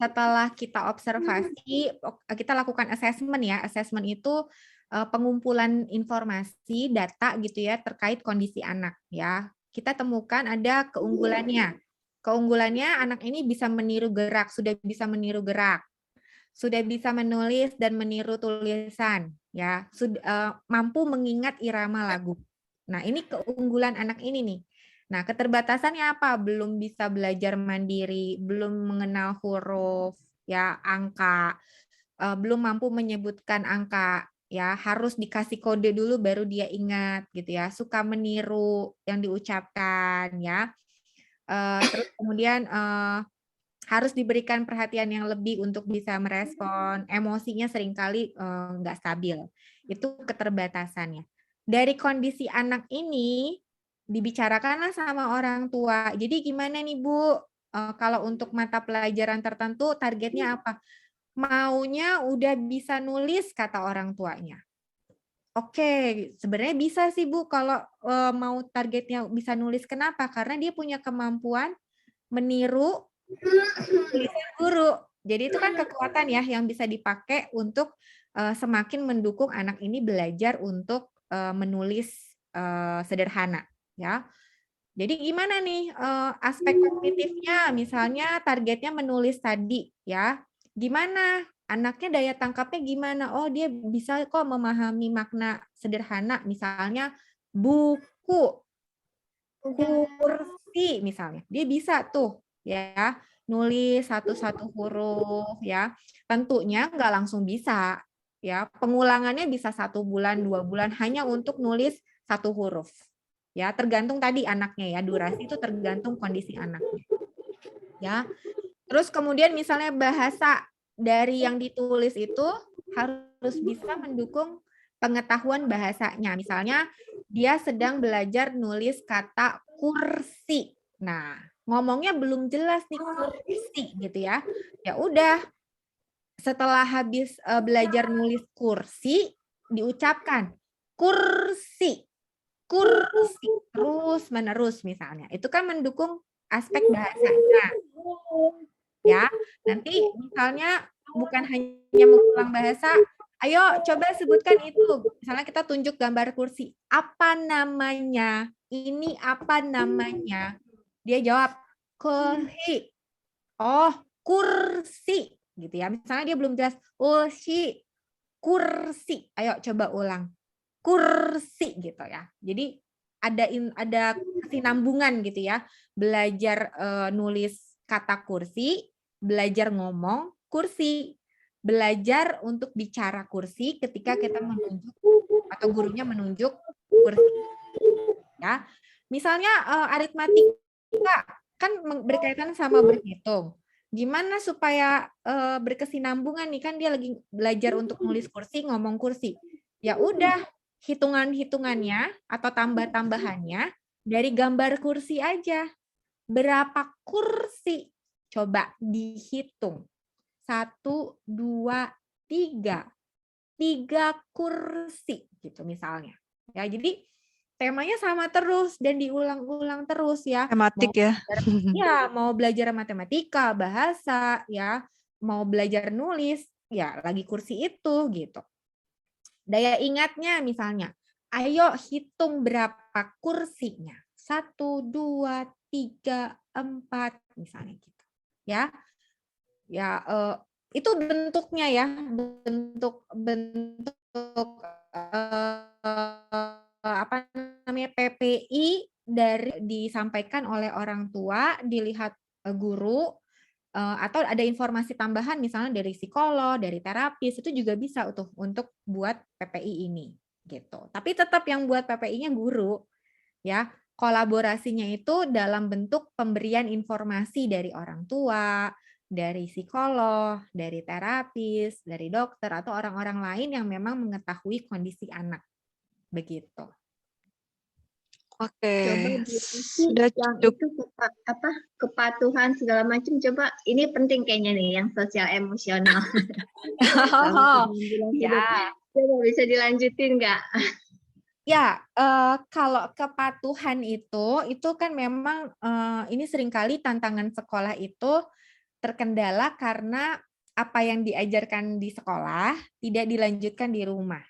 setelah kita observasi, kita lakukan assessment ya. Assessment itu pengumpulan informasi data gitu ya terkait kondisi anak ya. Kita temukan ada keunggulannya. Keunggulannya anak ini bisa meniru gerak, sudah bisa meniru gerak, sudah bisa menulis dan meniru tulisan, ya, mampu mengingat irama lagu. Nah, ini keunggulan anak ini nih. Nah, keterbatasannya apa? Belum bisa belajar mandiri, belum mengenal huruf, ya, angka. belum mampu menyebutkan angka, ya harus dikasih kode dulu baru dia ingat gitu ya. Suka meniru yang diucapkan ya. Terus kemudian harus diberikan perhatian yang lebih untuk bisa merespon. Emosinya seringkali nggak stabil. Itu keterbatasannya. Dari kondisi anak ini dibicarakanlah sama orang tua. Jadi gimana nih Bu? Kalau untuk mata pelajaran tertentu targetnya apa? Maunya udah bisa nulis kata orang tuanya. Oke, sebenarnya bisa sih Bu kalau mau targetnya bisa nulis. Kenapa? Karena dia punya kemampuan meniru tulisan guru. Jadi itu kan kekuatan ya yang bisa dipakai untuk semakin mendukung anak ini belajar untuk menulis sederhana ya. Jadi gimana nih aspek kognitifnya, misalnya targetnya menulis tadi ya. Gimana anaknya daya tangkapnya gimana? Oh, dia bisa kok memahami makna sederhana, misalnya buku, kursi misalnya. Dia bisa tuh ya nulis satu-satu huruf ya. Tentunya nggak langsung bisa ya. Pengulangannya bisa 1 bulan, 2 bulan hanya untuk nulis 1 huruf. Ya, tergantung tadi anaknya ya. Durasi itu tergantung kondisi anaknya. Ya. Terus kemudian misalnya bahasa dari yang ditulis itu harus bisa mendukung pengetahuan bahasanya. Misalnya dia sedang belajar nulis kata kursi. Nah, ngomongnya belum jelas nih kursi gitu ya. Ya udah, setelah habis belajar nulis kursi, diucapkan kursi, kursi, terus menerus misalnya. Itu kan mendukung aspek bahasanya. Ya, nanti misalnya bukan hanya mengulang bahasa, ayo coba sebutkan itu. Misalnya kita tunjuk gambar kursi. Apa namanya? Ini apa namanya? Dia jawab, kursi. Oh, kursi. Gitu ya. Misalnya dia belum jelas, kursi. Kursi. Ayo coba ulang. Kursi gitu ya. Jadi ada kesinambungan gitu ya. Belajar nulis kata kursi, belajar ngomong kursi, belajar untuk bicara kursi ketika kita menunjuk atau gurunya menunjuk kursi. Ya, misalnya aritmatika kan berkaitan sama berhitung. Gimana supaya berkesinambungan nih, kan dia lagi belajar untuk nulis kursi, ngomong kursi. Ya udah, hitungan-hitungannya atau tambah-tambahannya dari gambar kursi aja. Berapa kursi? Coba dihitung. 1, 2, 3. 3 kursi gitu misalnya. Ya, jadi temanya sama terus dan diulang-ulang terus ya. Tematik ya. Ya, mau belajar matematika, bahasa ya, mau belajar nulis, ya lagi kursi itu gitu. Daya ingatnya misalnya, ayo hitung berapa kursinya. 1, 2, 3, 4 misalnya gitu. Ya. Ya, itu bentuknya ya, bentuk apa namanya PPI dari disampaikan oleh orang tua, dilihat guru, atau ada informasi tambahan misalnya dari psikolog, dari terapis, itu juga bisa tuh untuk buat PPI ini gitu. Tapi tetap yang buat PPI-nya guru ya. Kolaborasinya itu dalam bentuk pemberian informasi dari orang tua, dari psikolog, dari terapis, dari dokter atau orang-orang lain yang memang mengetahui kondisi anak. Begitu. Oke, Coba dikasih sudah yang cukup. itu kepatuhan segala macam. Coba ini penting kayaknya nih yang sosial emosional. Ya. Coba bisa dilanjutin nggak? Ya, kalau kepatuhan itu kan memang ini seringkali tantangan sekolah itu terkendala karena apa yang diajarkan di sekolah tidak dilanjutkan di rumah.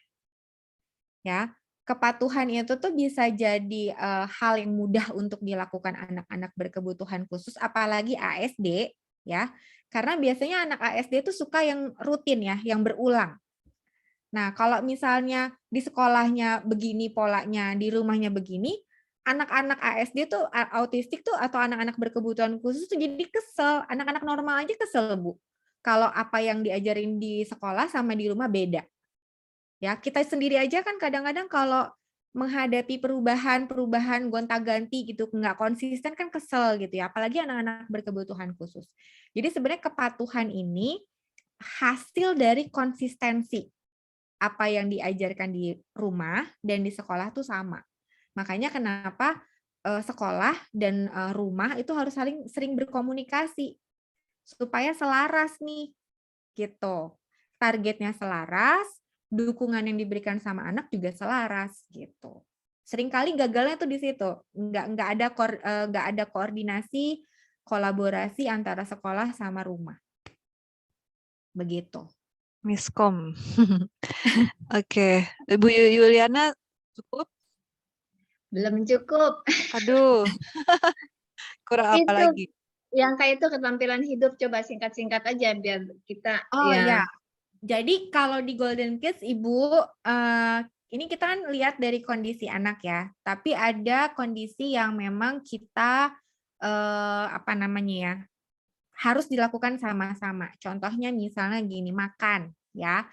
Ya, kepatuhan itu tuh bisa jadi hal yang mudah untuk dilakukan anak-anak berkebutuhan khusus, apalagi ASD, ya. Karena biasanya anak ASD itu suka yang rutin ya, yang berulang. Nah, kalau misalnya di sekolahnya begini polanya, di rumahnya begini, anak-anak ASD tuh autistik tuh atau anak-anak berkebutuhan khusus tuh jadi kesel. Anak-anak normal aja kesel, Bu. kalau apa yang diajarin di sekolah sama di rumah beda. Ya, kita sendiri aja kan kadang-kadang kalau menghadapi perubahan gonta-ganti gitu, nggak konsisten kan kesel gitu ya, apalagi anak-anak berkebutuhan khusus. Jadi sebenarnya kepatuhan ini hasil dari konsistensi. Apa yang diajarkan di rumah dan di sekolah tuh sama. Makanya kenapa sekolah dan rumah itu harus sering berkomunikasi supaya selaras nih, gitu. Targetnya selaras, dukungan yang diberikan sama anak juga selaras gitu. Seringkali gagalnya tuh di situ, nggak ada koordinasi, kolaborasi antara sekolah sama rumah. Begitu. Miskom. Oke, Ibu Yuliana cukup? Belum cukup. Aduh, kurang apa Itu lagi? yang kayak itu keterampilan hidup, coba singkat-singkat aja biar kita Oh ya. ya, jadi kalau di Golden Kids Ibu, ini kita kan lihat dari kondisi anak ya, tapi ada kondisi yang memang kita apa namanya ya, harus dilakukan sama-sama. Contohnya misalnya gini, makan ya.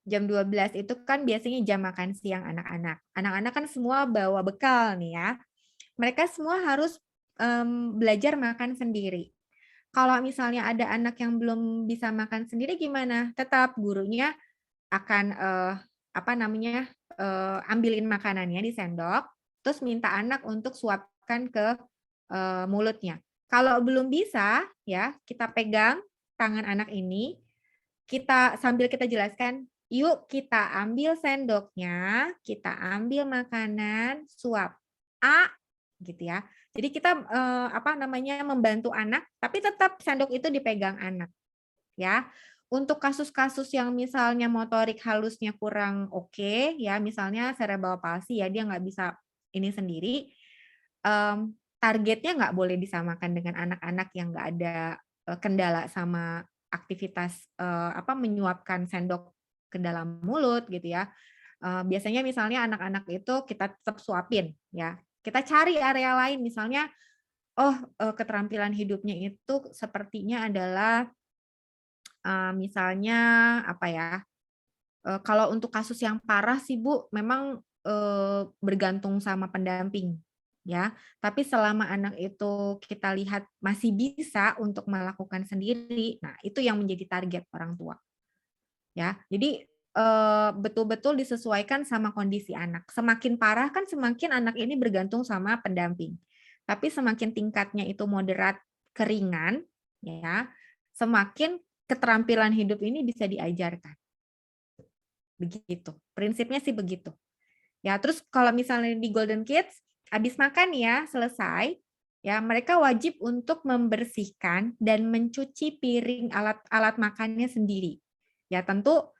Jam 12 itu kan biasanya jam makan siang anak-anak. Anak-anak kan semua bawa bekal nih ya. Mereka semua harus belajar makan sendiri. Kalau misalnya ada anak yang belum bisa makan sendiri gimana? Tetap gurunya akan apa namanya? Ambilin makanannya di sendok, terus minta anak untuk suapkan ke mulutnya. Kalau belum bisa ya, kita pegang tangan anak ini, sambil kita jelaskan, yuk kita ambil sendoknya, kita ambil makanan, suap. Gitu ya. Jadi kita apa namanya membantu anak, tapi tetap sendok itu dipegang anak, ya. Untuk kasus-kasus yang misalnya motorik halusnya kurang oke, ya, misalnya cerebral palsy ya dia nggak bisa ini sendiri, targetnya nggak boleh disamakan dengan anak-anak yang nggak ada kendala sama aktivitas apa menyuapkan sendok ke dalam mulut gitu ya. Biasanya misalnya anak-anak itu kita tetap suapin ya. Kita cari area lain misalnya keterampilan hidupnya itu sepertinya adalah misalnya apa ya? Kalau untuk kasus yang parah sih Bu, memang bergantung sama pendamping ya. Tapi selama anak itu kita lihat masih bisa untuk melakukan sendiri, nah itu yang menjadi target orang tua. Ya, jadi betul-betul disesuaikan sama kondisi anak. Semakin parah kan semakin anak ini bergantung sama pendamping. Tapi semakin tingkatnya itu moderat keringan, ya, semakin keterampilan hidup ini bisa diajarkan. Begitu. Prinsipnya sih begitu. Ya, terus kalau misalnya di Golden Kids habis makan ya, selesai, ya mereka wajib untuk membersihkan dan mencuci piring alat makannya sendiri. Ya, tentu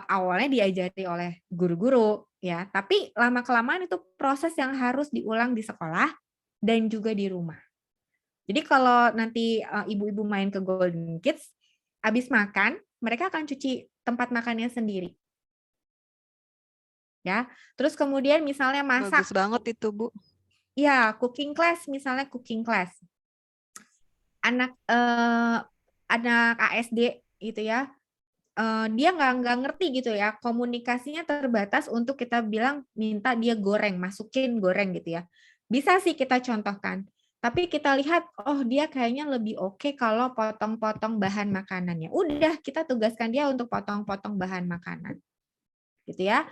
awalnya diajari oleh guru-guru ya, tapi lama-kelamaan itu proses yang harus diulang di sekolah dan juga di rumah. Jadi kalau nanti ibu-ibu main ke Golden Kids, habis makan, mereka akan cuci tempat makannya sendiri. Ya, terus kemudian misalnya masak. Bagus banget itu, Bu. Ya, cooking class misalnya cooking class. Anak ASD gitu ya, dia nggak ngerti gitu ya, komunikasinya terbatas untuk kita bilang minta dia goreng, masukin goreng gitu ya. Bisa sih kita contohkan, tapi kita lihat, oh dia kayaknya lebih oke kalau potong-potong bahan makanannya. Udah, kita tugaskan dia untuk potong-potong bahan makanan. Gitu ya.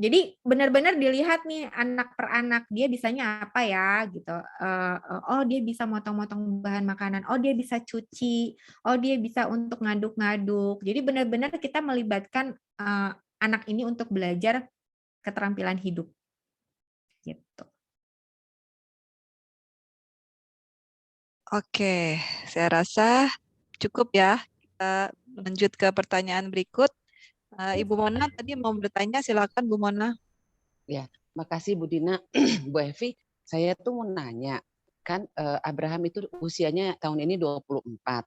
Jadi benar-benar dilihat nih anak per anak, dia bisanya apa ya gitu. Oh dia bisa motong-motong bahan makanan, oh dia bisa cuci, oh dia bisa untuk ngaduk-ngaduk. Jadi benar-benar kita melibatkan anak ini untuk belajar keterampilan hidup. Gitu. Oke, saya rasa cukup ya. Kita lanjut ke pertanyaan berikut. Ibu Mona tadi mau bertanya, silakan Bu Mona. Ya, makasih Bu Dina. Bu Evi, saya tuh mau nanya, kan Abraham itu usianya tahun ini 24.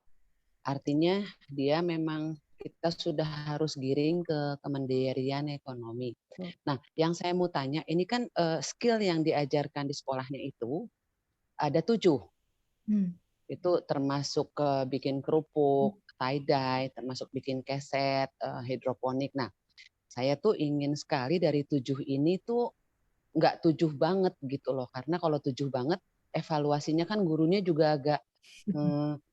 Artinya dia memang kita sudah harus giring ke kemandirian ekonomi. Nah, yang saya mau tanya, ini kan skill yang diajarkan di sekolahnya itu ada 7. Itu termasuk bikin kerupuk, tie-dye, termasuk bikin keset, hidroponik. Nah, saya tuh ingin sekali dari 7 ini tuh nggak 7 banget gitu loh, karena kalau 7 banget evaluasinya kan gurunya juga agak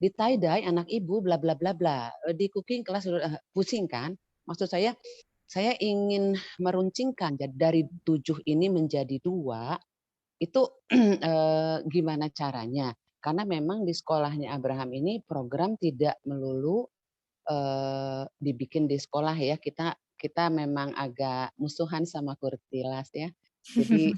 di tie-dye anak ibu bla bla bla bla, di cooking kelas pusing kan. Maksud saya ingin meruncingkan dari 7 ini menjadi 2, itu gimana caranya? Karena memang di sekolahnya Abraham ini program tidak melulu dibikin di sekolah ya, kita memang agak musuhan sama Kurtilas ya. Jadi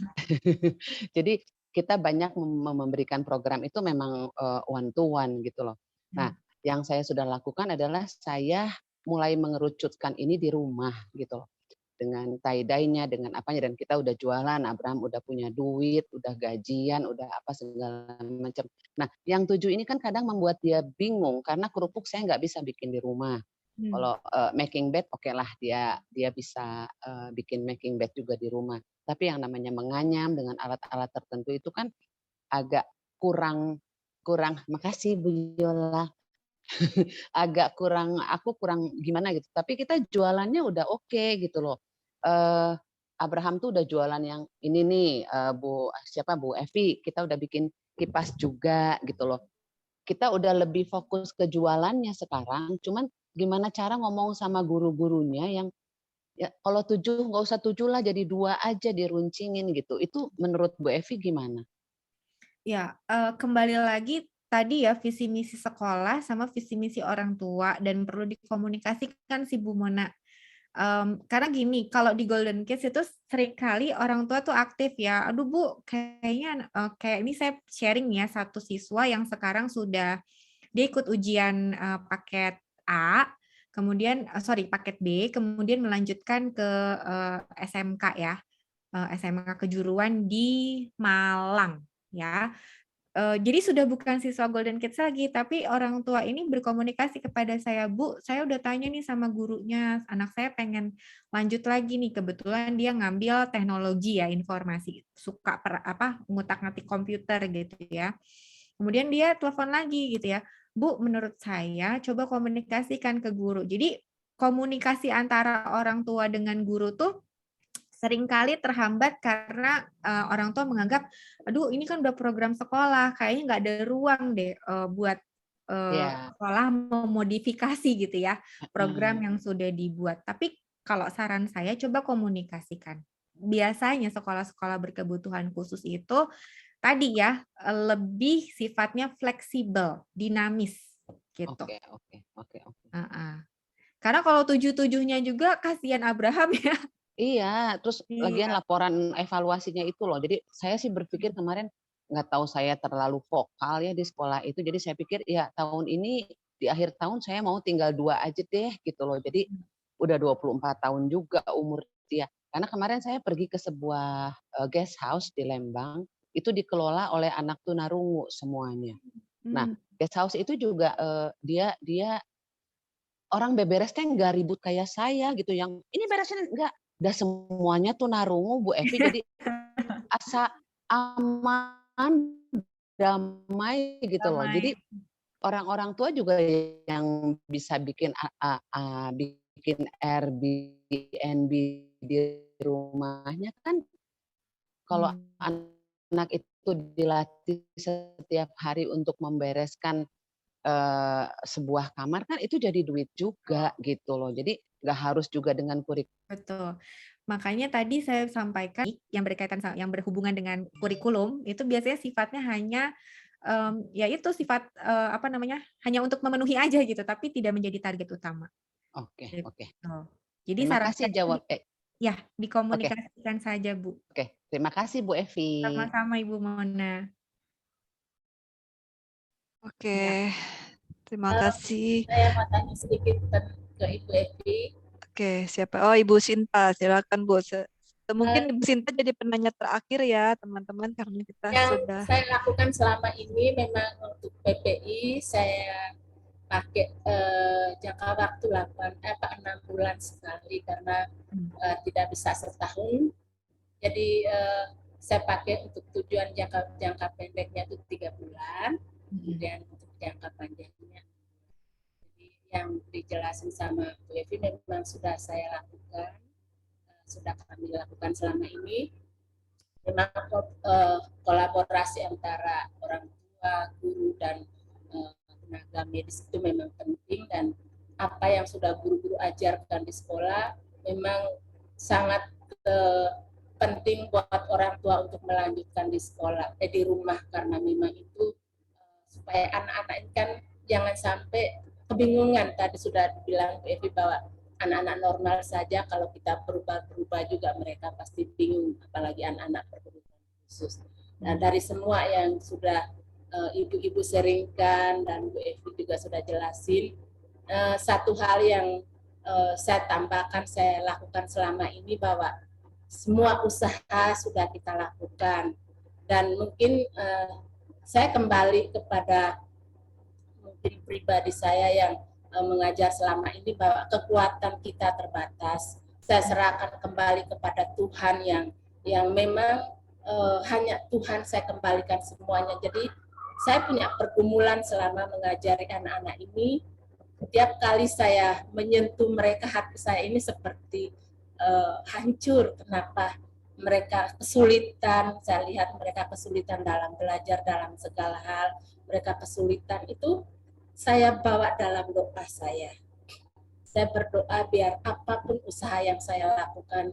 jadi kita banyak memberikan program itu memang one to one gitu loh. Nah, yang saya sudah lakukan adalah saya mulai mengerucutkan ini di rumah gitu loh. Dengan tie-dye-nya, dengan apanya, dan kita udah jualan, Abraham udah punya duit, udah gajian, udah apa segala macam. Nah, yang 7 ini kan kadang membuat dia bingung karena kerupuk saya nggak bisa bikin di rumah. Kalau making bed, oke lah dia bisa bikin making bed juga di rumah. Tapi yang namanya menganyam dengan alat-alat tertentu itu kan agak kurang makasih Bu Yola. Agak kurang, aku kurang gimana gitu. Tapi kita jualannya udah oke gitu loh. Abraham tuh udah jualan yang ini nih, Bu Evi, kita udah bikin kipas juga gitu loh. Kita udah lebih fokus ke jualannya sekarang, cuman gimana cara ngomong sama guru-gurunya yang ya kalau 7 nggak usah 7 lah, jadi 2 aja diruncingin gitu. Itu menurut Bu Evi gimana? Ya, kembali lagi tadi ya visi misi sekolah sama visi misi orang tua dan perlu dikomunikasikan sih Bu Mona. Karena gini, kalau di Golden Kids itu seringkali orang tua tuh aktif ya, "Aduh Bu, kayaknya kayak ini saya sharing ya, satu siswa yang sekarang sudah dia ikut ujian paket A, kemudian paket B, kemudian melanjutkan ke SMK ya, SMK kejuruan di Malang ya. Jadi sudah bukan siswa Golden Kids lagi, tapi orang tua ini berkomunikasi kepada saya, "Bu, saya udah tanya nih sama gurunya, anak saya pengen lanjut lagi nih, kebetulan dia ngambil teknologi ya, informasi, suka ngutak-ngatik komputer gitu ya." Kemudian dia telepon lagi gitu ya, "Bu, menurut saya coba komunikasikan ke guru." Jadi komunikasi antara orang tua dengan guru tuh seringkali terhambat karena orang tua menganggap, aduh ini kan udah program sekolah, kayaknya nggak ada ruang deh buat Ya. sekolah memodifikasi gitu ya program yang sudah dibuat. Tapi kalau saran saya coba komunikasikan. Biasanya sekolah-sekolah berkebutuhan khusus itu tadi ya lebih sifatnya fleksibel, dinamis gitu. Oke. Karena kalau 7-7-nya juga kasihan Abraham ya. Iya, terus lagian Iya. laporan evaluasinya itu loh. Jadi saya sih berpikir kemarin, nggak tahu saya terlalu vokal ya di sekolah itu. Jadi saya pikir ya tahun ini di akhir tahun saya mau tinggal 2 aja deh gitu loh. Jadi udah 24 tahun juga umur dia. Karena kemarin saya pergi ke sebuah guest house di Lembang, itu dikelola oleh anak tunarungu semuanya. Nah, guest house itu juga dia orang beberesnya nggak ribut kayak saya gitu, yang ini beresin enggak, udah semuanya tunarungu Bu Evi, jadi asa aman, damai gitu loh. Jadi Damai. orang-orang tua juga yang bisa bikin bikin Airbnb di rumahnya kan, kalau anak itu dilatih setiap hari untuk membereskan sebuah kamar kan itu jadi duit juga gitu loh. Jadi nggak harus juga dengan Betul. Makanya tadi saya sampaikan yang berkaitan yang berhubungan dengan kurikulum itu biasanya sifatnya hanya ya itu sifat hanya untuk memenuhi aja gitu, tapi tidak menjadi target utama. Oke. Gitu. Jadi Terima saran kasih saya ya oke. dikomunikasikan saja Bu. Terima kasih Bu Evi. Sama-sama Ibu Mona. Oke, terima kasih. Saya mau tanya sedikit ke Ibu Evi. Oke, siapa? Oh, Ibu Sinta, silakan Bu. Mungkin Ibu Sinta jadi penanya terakhir ya, teman-teman, karena kita Yang sudah. saya lakukan selama ini memang untuk PPI saya pakai jangka waktu 6 bulan sekali karena tidak bisa setahun. Jadi saya pakai untuk tujuan jangka pendeknya itu 3 bulan, kemudian untuk jangka panjangnya. Jadi yang dijelasin sama Bu Evi memang sudah saya lakukan, sudah kami lakukan selama ini. Memang kolaborasi antara orang tua, guru, dan tenaga medis itu memang penting, dan apa yang sudah guru-guru ajarkan di sekolah memang sangat penting buat orang tua untuk melanjutkan di sekolah, di rumah, karena memang itu supaya anak-anak ini kan jangan sampai kebingungan. Tadi sudah dibilang Bu Evi bahwa anak-anak normal saja kalau kita berubah-berubah juga mereka pasti bingung, apalagi anak-anak berkebutuhan khusus. Nah, dari semua yang sudah ibu-ibu sharingkan dan Bu Evi juga sudah jelasin, satu hal yang saya tambahkan, saya lakukan selama ini bahwa semua usaha sudah kita lakukan, dan mungkin saya kembali kepada mungkin pribadi saya yang mengajar selama ini bahwa kekuatan kita terbatas. Saya serahkan kembali kepada Tuhan yang memang hanya Tuhan saya kembalikan semuanya. Jadi saya punya pergumulan selama mengajari anak-anak ini. Setiap kali saya menyentuh mereka, hati saya ini seperti hancur. Kenapa? Mereka kesulitan, saya lihat mereka kesulitan dalam belajar, dalam segala hal. Mereka kesulitan itu saya bawa dalam doa saya. Saya berdoa biar apapun usaha yang saya lakukan,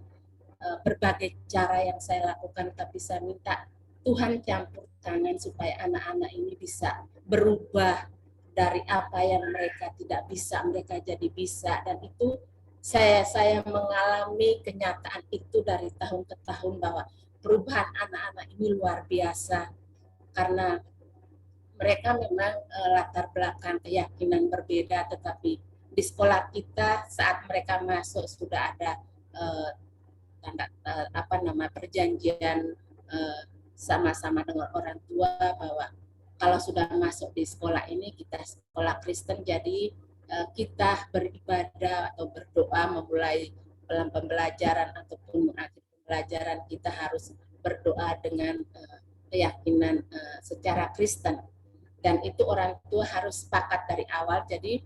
berbagai cara yang saya lakukan, tapi saya minta Tuhan campur tangan supaya anak-anak ini bisa berubah dari apa yang mereka tidak bisa, mereka jadi bisa. Dan itu saya mengalami kenyataan itu dari tahun ke tahun bahwa perubahan anak-anak ini luar biasa, karena mereka memang latar belakang keyakinan berbeda, tetapi di sekolah kita saat mereka masuk sudah ada perjanjian sama-sama dengan orang tua bahwa kalau sudah masuk di sekolah ini, kita sekolah Kristen, jadi kita beribadah atau berdoa memulai pembelajaran ataupun mengakhiri pembelajaran, kita harus berdoa dengan keyakinan secara Kristen. Dan itu orang tua harus sepakat dari awal. Jadi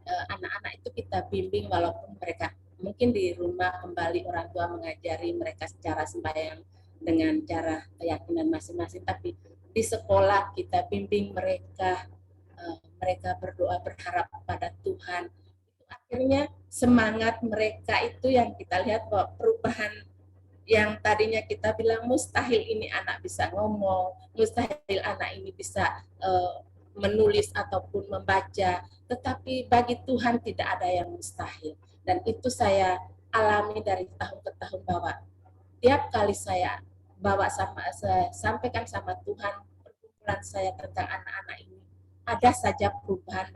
anak-anak itu kita bimbing, walaupun mereka mungkin di rumah kembali orang tua mengajari mereka secara sembahyang dengan cara keyakinan masing-masing, tapi di sekolah kita bimbing mereka, mereka berdoa berharap pada Tuhan. Akhirnya semangat mereka itu yang kita lihat bahwa perubahan yang tadinya kita bilang mustahil ini anak bisa ngomong, mustahil anak ini bisa menulis ataupun membaca, tetapi bagi Tuhan tidak ada yang mustahil. Dan itu saya alami dari tahun ke tahun bahwa tiap kali saya bawa saya sampaikan sama Tuhan perkumpulan saya tentang anak-anak ini, ada saja perubahan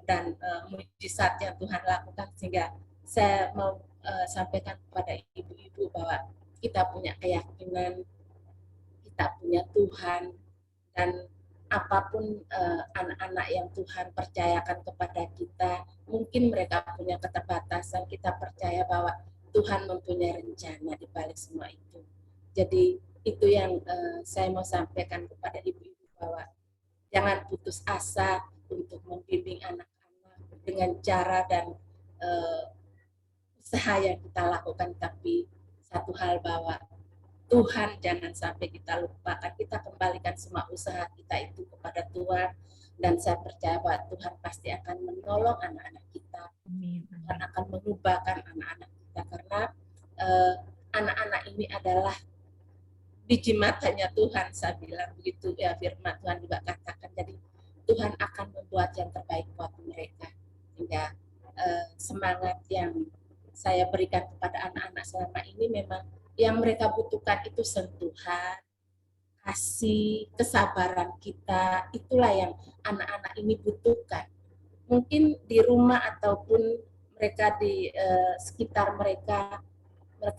dan mujizat yang Tuhan lakukan, sehingga saya mau sampaikan kepada ibu-ibu bahwa kita punya keyakinan, kita punya Tuhan, dan apapun anak-anak yang Tuhan percayakan kepada kita, mungkin mereka punya keterbatasan, kita percaya bahwa Tuhan mempunyai rencana di balik semua itu. Jadi itu yang saya mau sampaikan kepada ibu-ibu, bahwa jangan putus asa untuk membimbing anak-anak dengan cara dan usaha yang kita lakukan, tapi satu hal bahwa Tuhan jangan sampai kita lupakan, kita kembalikan semua usaha kita itu kepada Tuhan, dan saya percaya bahwa Tuhan pasti akan menolong anak-anak kita, Tuhan akan mengubahkan anak-anak kita, karena anak-anak ini adalah biji matanya Tuhan, saya bilang begitu ya, firman Tuhan juga katakan. Jadi Tuhan akan membuat yang terbaik buat mereka, sehingga semangat yang saya berikan kepada anak-anak selama ini memang yang mereka butuhkan itu sentuhan, kasih, kesabaran kita, itulah yang anak-anak ini butuhkan. Mungkin di rumah ataupun mereka di sekitar mereka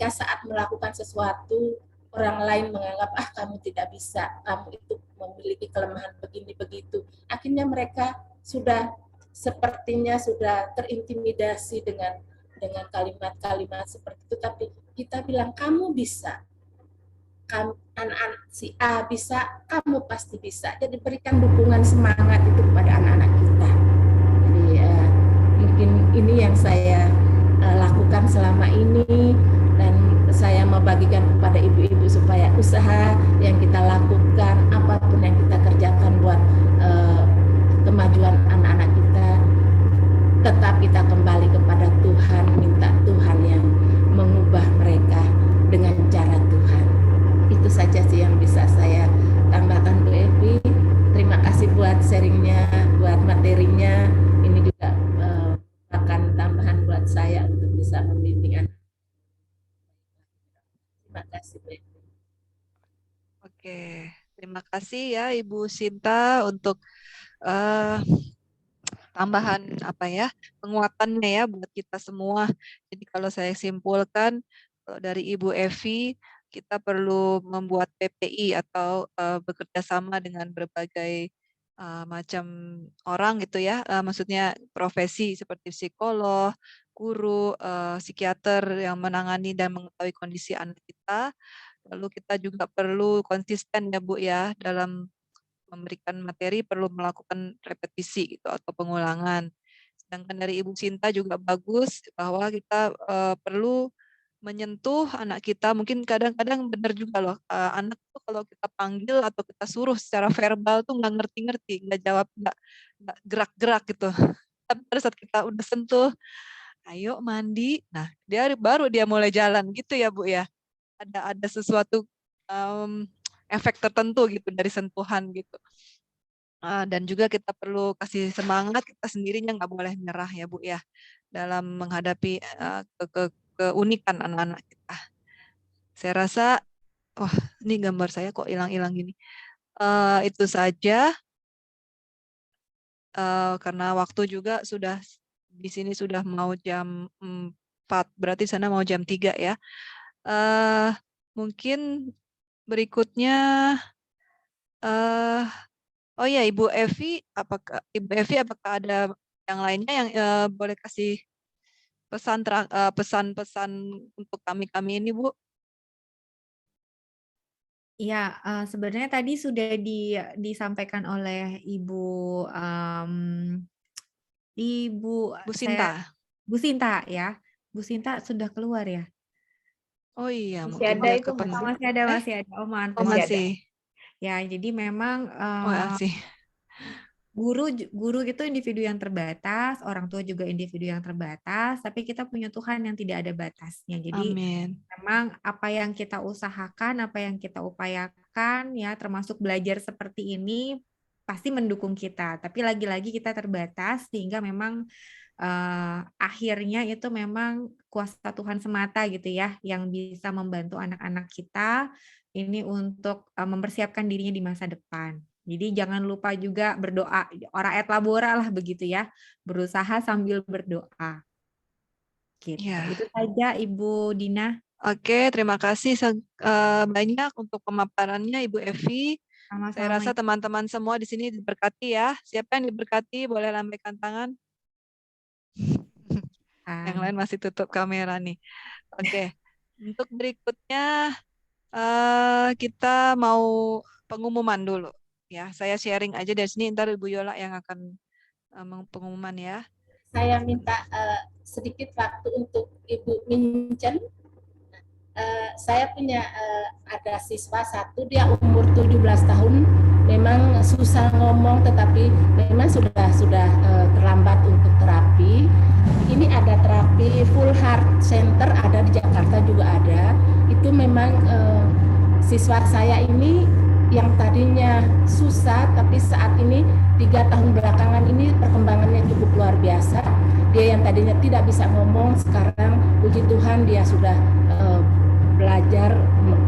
saat melakukan sesuatu, orang lain menganggap, kamu tidak bisa, kamu itu memiliki kelemahan begini begitu. Akhirnya mereka sepertinya sudah terintimidasi dengan kalimat-kalimat seperti itu. Tapi kita bilang, kamu bisa, anak-anak si A bisa, kamu pasti bisa. Jadi berikan dukungan semangat itu kepada anak-anak kita. Jadi mungkin ini yang saya lakukan selama ini, dan saya membagikan kepada ibu-ibu supaya usaha yang kita lakukan, apapun yang kita kerjakan buat kemajuan anak-anak kita, tetap kita kembali kepada Tuhan, minta Tuhan yang mengubah mereka dengan cara Tuhan. Itu saja sih yang bisa saya tambahkan, Bu Evi. Terima kasih buat sharingnya, buat materinya. Ini juga akan tambahan buat saya untuk bisa membimbing anak. Terima kasih, Bu Evi. Oke, terima kasih ya Ibu Sinta untuk tambahan penguatannya ya buat kita semua. Jadi kalau saya simpulkan dari Ibu Evi, kita perlu membuat PPI atau bekerja sama dengan berbagai macam orang gitu ya, maksudnya profesi seperti psikolog, guru, psikiater yang menangani dan mengetahui kondisi anak kita. Lalu kita juga perlu konsisten ya Bu ya dalam memberikan materi, perlu melakukan repetisi gitu atau pengulangan. Sedangkan dari Ibu Sinta juga bagus bahwa kita perlu menyentuh anak kita. Mungkin kadang-kadang benar juga loh, anak tuh kalau kita panggil atau kita suruh secara verbal tuh nggak ngerti-ngerti, nggak jawab, nggak gerak-gerak gitu. Tapi pada saat kita udah sentuh, ayo mandi, nah baru dia mulai jalan gitu ya Bu ya. Ada sesuatu efek tertentu gitu dari sentuhan gitu. Dan juga kita perlu kasih semangat, kita sendirinya nggak boleh nyerah ya Bu ya dalam menghadapi keunikan anak-anak kita. Saya rasa, wah ini gambar saya kok hilang-hilang gini. Itu saja karena waktu juga sudah di sini sudah mau jam 4, berarti sana mau jam 3 ya. Mungkin berikutnya oh ya Ibu Evi, apakah ada yang lainnya yang boleh kasih pesan-pesan untuk kami ini Bu? Ya, sebenarnya tadi sudah disampaikan oleh Ibu Bu Sinta. Bu Sinta ya. Bu Sinta sudah keluar ya? Oh iya, Masih mungkin ada dia itu, Masih ada, masih ada. Oh, mantap. Oh Masih ada. masih. Ya, jadi memang Masih. guru itu individu yang terbatas, orang tua juga individu yang terbatas, tapi kita punya Tuhan yang tidak ada batasnya. Jadi Amin. memang apa yang kita usahakan, apa yang kita upayakan ya, termasuk belajar seperti ini pasti mendukung kita. Tapi lagi-lagi kita terbatas sehingga memang akhirnya itu memang kuasa Tuhan semata gitu ya yang bisa membantu anak-anak kita ini untuk mempersiapkan dirinya di masa depan. Jadi jangan lupa juga berdoa, ora et labora lah begitu ya, berusaha sambil berdoa. Gitu. Ya. Itu saja Ibu Dina. Oke, terima kasih banyak untuk pemaparannya Ibu Evi. Sama-sama. Saya rasa teman-teman semua di sini diberkati ya. Siapa yang diberkati boleh lambaikan tangan. Yang lain masih tutup kamera nih. Oke. Untuk berikutnya kita mau pengumuman dulu. Ya, saya sharing aja dari sini, ntar Ibu Yola yang akan pengumuman ya. Saya minta sedikit waktu untuk Ibu Mincen. Saya punya ada siswa satu, dia umur 17 tahun, memang susah ngomong tetapi memang sudah terlambat untuk terapi. Ini ada terapi Full Heart Center, ada di Jakarta juga ada. Itu memang siswa saya ini yang tadinya susah, tapi saat ini 3 tahun belakangan ini perkembangannya cukup luar biasa. Dia yang tadinya tidak bisa ngomong, sekarang puji Tuhan dia sudah belajar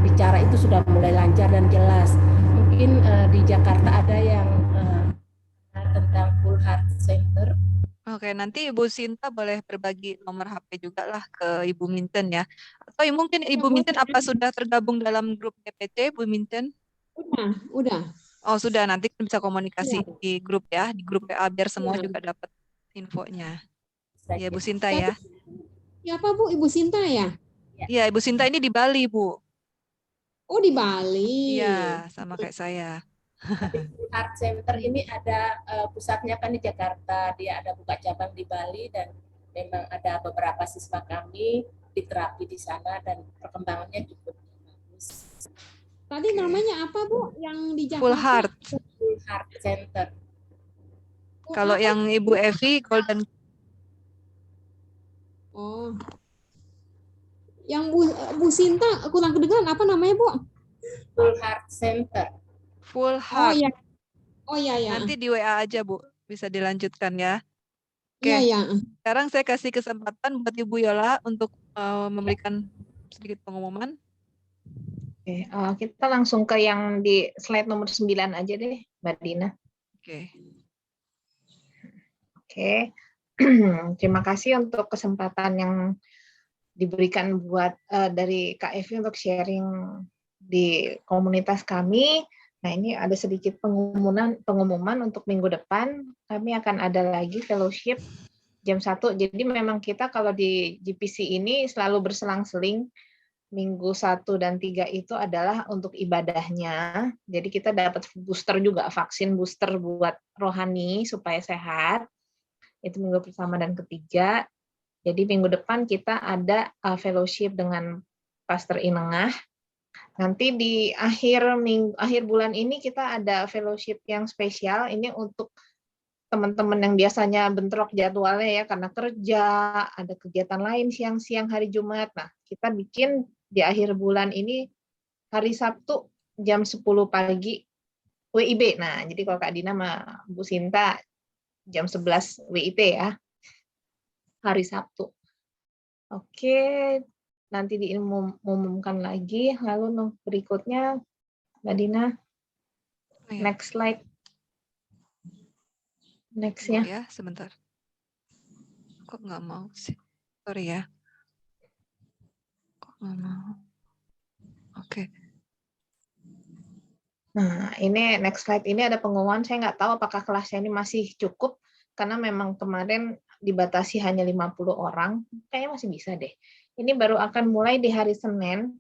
bicara itu sudah mulai lancar dan jelas. Mungkin di Jakarta ada yang tentang Full Heart Center. Oke, nanti Ibu Sinta boleh berbagi nomor HP juga lah ke Ibu Minten ya. Atau mungkin Ibu Minten apa sudah tergabung dalam grup DPC, Bu Minten? Udah. Oh sudah, nanti bisa komunikasi di grup ya, di grup WA biar semua juga dapat infonya. Ya Bu Sinta ya. Ya apa Bu, Ibu Sinta ya? Iya, Ibu Sinta ini di Bali Bu. Oh di Bali. Iya, sama kayak saya. Art Center ini ada pusatnya kan di Jakarta, dia ada buka cabang di Bali dan memang ada beberapa siswa kami diterapi di sana dan perkembangannya cukup bagus. Tadi namanya apa Bu yang di Jakarta? Full Heart. Full Heart Center. Kalau yang Ibu Evi Golden. Oh. Yang Bu Sinta kurang kedengaran apa namanya Bu? Full Heart Center. Full Oh Heart. ya. Oh ya ya. Nanti di WA aja Bu, bisa dilanjutkan ya. Oke. Iya ya. Sekarang saya kasih kesempatan buat Ibu Yola untuk memberikan sedikit pengumuman. Oke, kita langsung ke yang di slide nomor 9 aja deh, Mbak Dina. Oke. Oke, terima kasih untuk kesempatan yang diberikan buat dari Kak Evi untuk sharing di komunitas kami. Nah, ini ada sedikit pengumuman untuk minggu depan. Kami akan ada lagi fellowship jam 1. Jadi memang kita kalau di GPC ini selalu berselang-seling. Minggu 1 dan 3 itu adalah untuk ibadahnya. Jadi kita dapat booster juga, vaksin booster buat rohani supaya sehat. Itu minggu pertama dan ketiga. Jadi minggu depan kita ada fellowship dengan Pastor Inengah. Nanti di akhir bulan ini kita ada fellowship yang spesial. Ini untuk teman-teman yang biasanya bentrok jadwalnya ya karena kerja, ada kegiatan lain siang-siang hari Jumat. Nah, kita bikin di akhir bulan ini hari Sabtu jam 10 pagi WIB. Nah, jadi kalau Kak Dina sama Bu Sinta jam 11 WIT ya. Hari Sabtu. Oke, nanti diumumkan lagi. Lalu berikutnya Mbak Dina. Next slide. Next ya. Ya, sebentar. Kok nggak mau sih? Sorry ya. Kok nggak mau? Oke. Nah, ini next slide ini ada pengumuman. Saya nggak tahu apakah kelasnya ini masih cukup karena memang kemarin dibatasi hanya 50 orang. Kayaknya masih bisa deh. Ini baru akan mulai di hari Senin.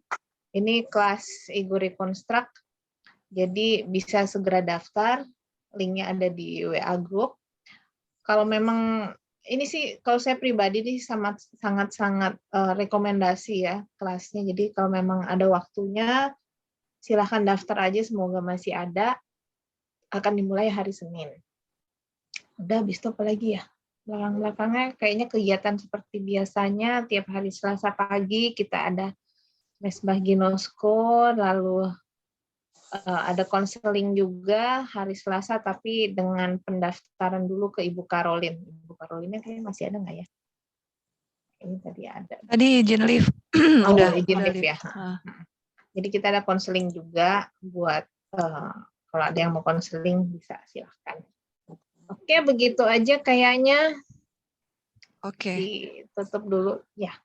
Ini kelas Ego Reconstruct. Jadi bisa segera daftar. Linknya ada di WA Group. Kalau memang ini sih kalau saya pribadi nih sangat-sangat rekomendasi ya kelasnya. Jadi kalau memang ada waktunya silahkan daftar aja, semoga masih ada. Akan dimulai hari Senin. Udah, habis itu apa lagi ya? Belakang-belakangnya kayaknya kegiatan seperti biasanya, tiap hari Selasa pagi kita ada Mesbah Ginosko, lalu ada konseling juga hari Selasa, tapi dengan pendaftaran dulu ke Ibu Karolin. Ibu Karolinnya kayaknya masih ada nggak ya? Ini tadi ada. Tadi izin live. Udah izin live ya. Jadi kita ada konseling juga buat kalau ada yang mau konseling bisa silahkan. Oke, begitu aja kayaknya. Oke. Ditutup dulu ya.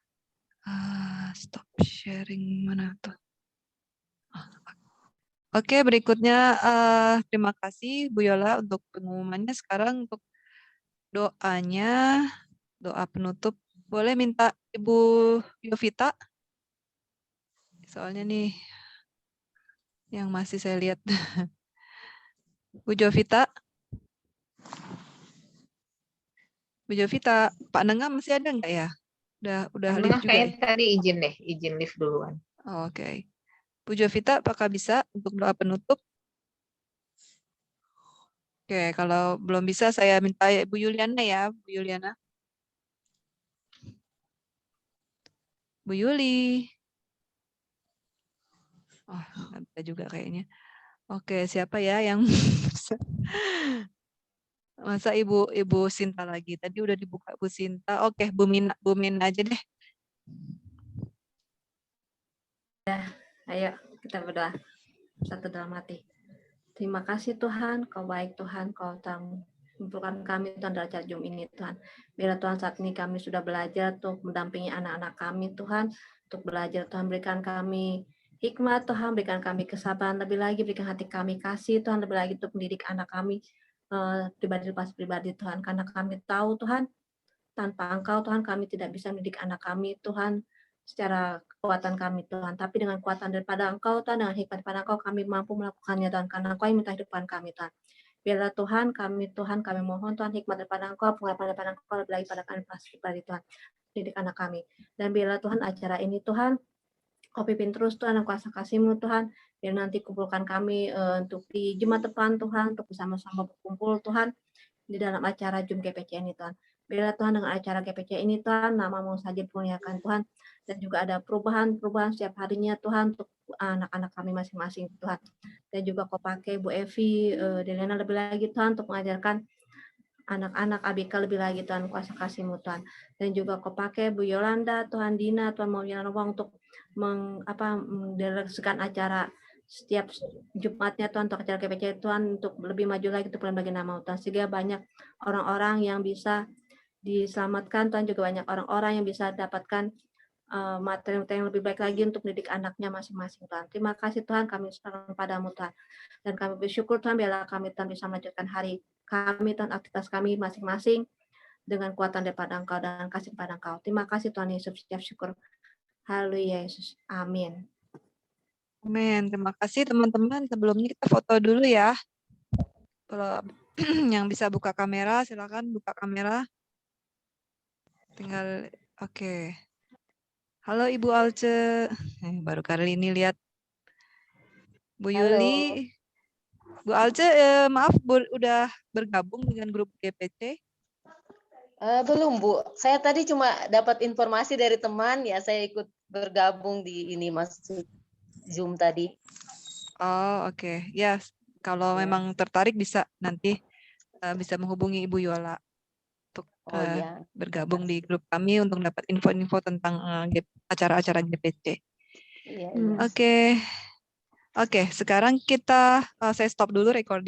Stop sharing mana tuh? Oke, berikutnya terima kasih Bu Yola untuk pengumumannya. Sekarang untuk doanya, doa penutup. Boleh minta Ibu Yovita? Soalnya nih yang masih saya lihat. Bu Jovita. Bu Jovita, Pak Nengah masih ada nggak ya? Udah live juga ya? Tadi izin live duluan. Oh, oke. Bu Jovita, apakah bisa untuk doa penutup? Oke, kalau belum bisa saya minta Bu Yuliana ya, Bu Yuliana. Bu Yuli. Oh, nggak bisa juga kayaknya. Oke, siapa ya yang masa Ibu Sinta lagi? Tadi udah dibuka Bu Sinta. Oke, Bu Mina aja deh. Ayo kita berdoa. Satu dalam hati. Terima kasih Tuhan, Kau baik Tuhan, Kau telah mengumpulkan kami Tuhan dalam acara Zoom ini Tuhan. Biarlah Tuhan saat ini kami sudah belajar untuk mendampingi anak-anak kami Tuhan, untuk belajar Tuhan berikan kami hikmat Tuhan, berikan kami kesabaran lebih lagi, berikan hati kami kasih Tuhan lebih lagi untuk mendidik anak kami pribadi lepas pribadi Tuhan, karena kami tahu Tuhan tanpa Engkau Tuhan kami tidak bisa mendidik anak kami Tuhan secara kekuatan kami Tuhan, tapi dengan kekuatan daripada Engkau Tuhan, dengan hikmat daripada Engkau kami mampu melakukannya Tuhan, karena Engkau yang minta hidupan kami Tuhan. Biarlah Tuhan kami mohon Tuhan hikmat daripada Engkau, penglihatan daripada Engkau, lebih lagi pada kami pribadi Tuhan, didik anak kami. Dan biarlah Tuhan acara ini Tuhan, Kau pimpin terus Tuhan, dan kuasa kasih-Mu Tuhan, biar nanti kumpulkan kami untuk di Jumat depan Tuhan, untuk bersama-sama berkumpul Tuhan, di dalam acara Zoom GPC ini Tuhan. Biarlah Tuhan dengan acara GPC ini Tuhan, nama-Mu saja dimuliakan Tuhan, dan juga ada perubahan setiap harinya Tuhan, untuk anak-anak kami masing-masing Tuhan. Dan juga Kau pakai Bu Evi, Delena lebih lagi Tuhan, untuk mengajarkan anak-anak ABK lebih lagi Tuhan, kuasa kasih-Mu Tuhan. Dan juga Kau pakai Bu Yolanda, Tuhan Dina, Tuhan mau ruang untuk mendelegasikan acara setiap Jumatnya Tuhan, untuk acara GPC Tuhan, untuk lebih maju lagi untuk bagi nama Tuhan, sehingga banyak orang-orang yang bisa diselamatkan Tuhan, juga banyak orang-orang yang bisa dapatkan materi yang lebih baik lagi untuk mendidik anaknya masing-masing Tuhan. Terima kasih Tuhan, kami serahkan padamu Tuhan, dan kami bersyukur Tuhan, biarlah kami Tuhan bisa melanjutkan hari kami Tuhan, aktivitas kami masing-masing dengan kuatan daripada Engkau dan kasih pada Engkau. Terima kasih Tuhan Yesus, setiap syukur. Haleluya Yesus. Amin. Amin. Terima kasih teman-teman. Sebelumnya kita foto dulu ya. Kalau yang bisa buka kamera, silakan buka kamera. Tinggal, oke. Halo Ibu Alce. Baru kali ini lihat. Bu Yuli. Bu Alce, maaf udah bergabung dengan grup GPC? Belum Bu, saya tadi cuma dapat informasi dari teman, ya saya ikut bergabung di ini masuk Zoom tadi. Oh oke, ya kalau memang tertarik bisa nanti bisa menghubungi Ibu Yola untuk bergabung di grup kami untuk dapat info-info tentang acara-acara GPC. Iya. Oke, sekarang saya stop dulu recording.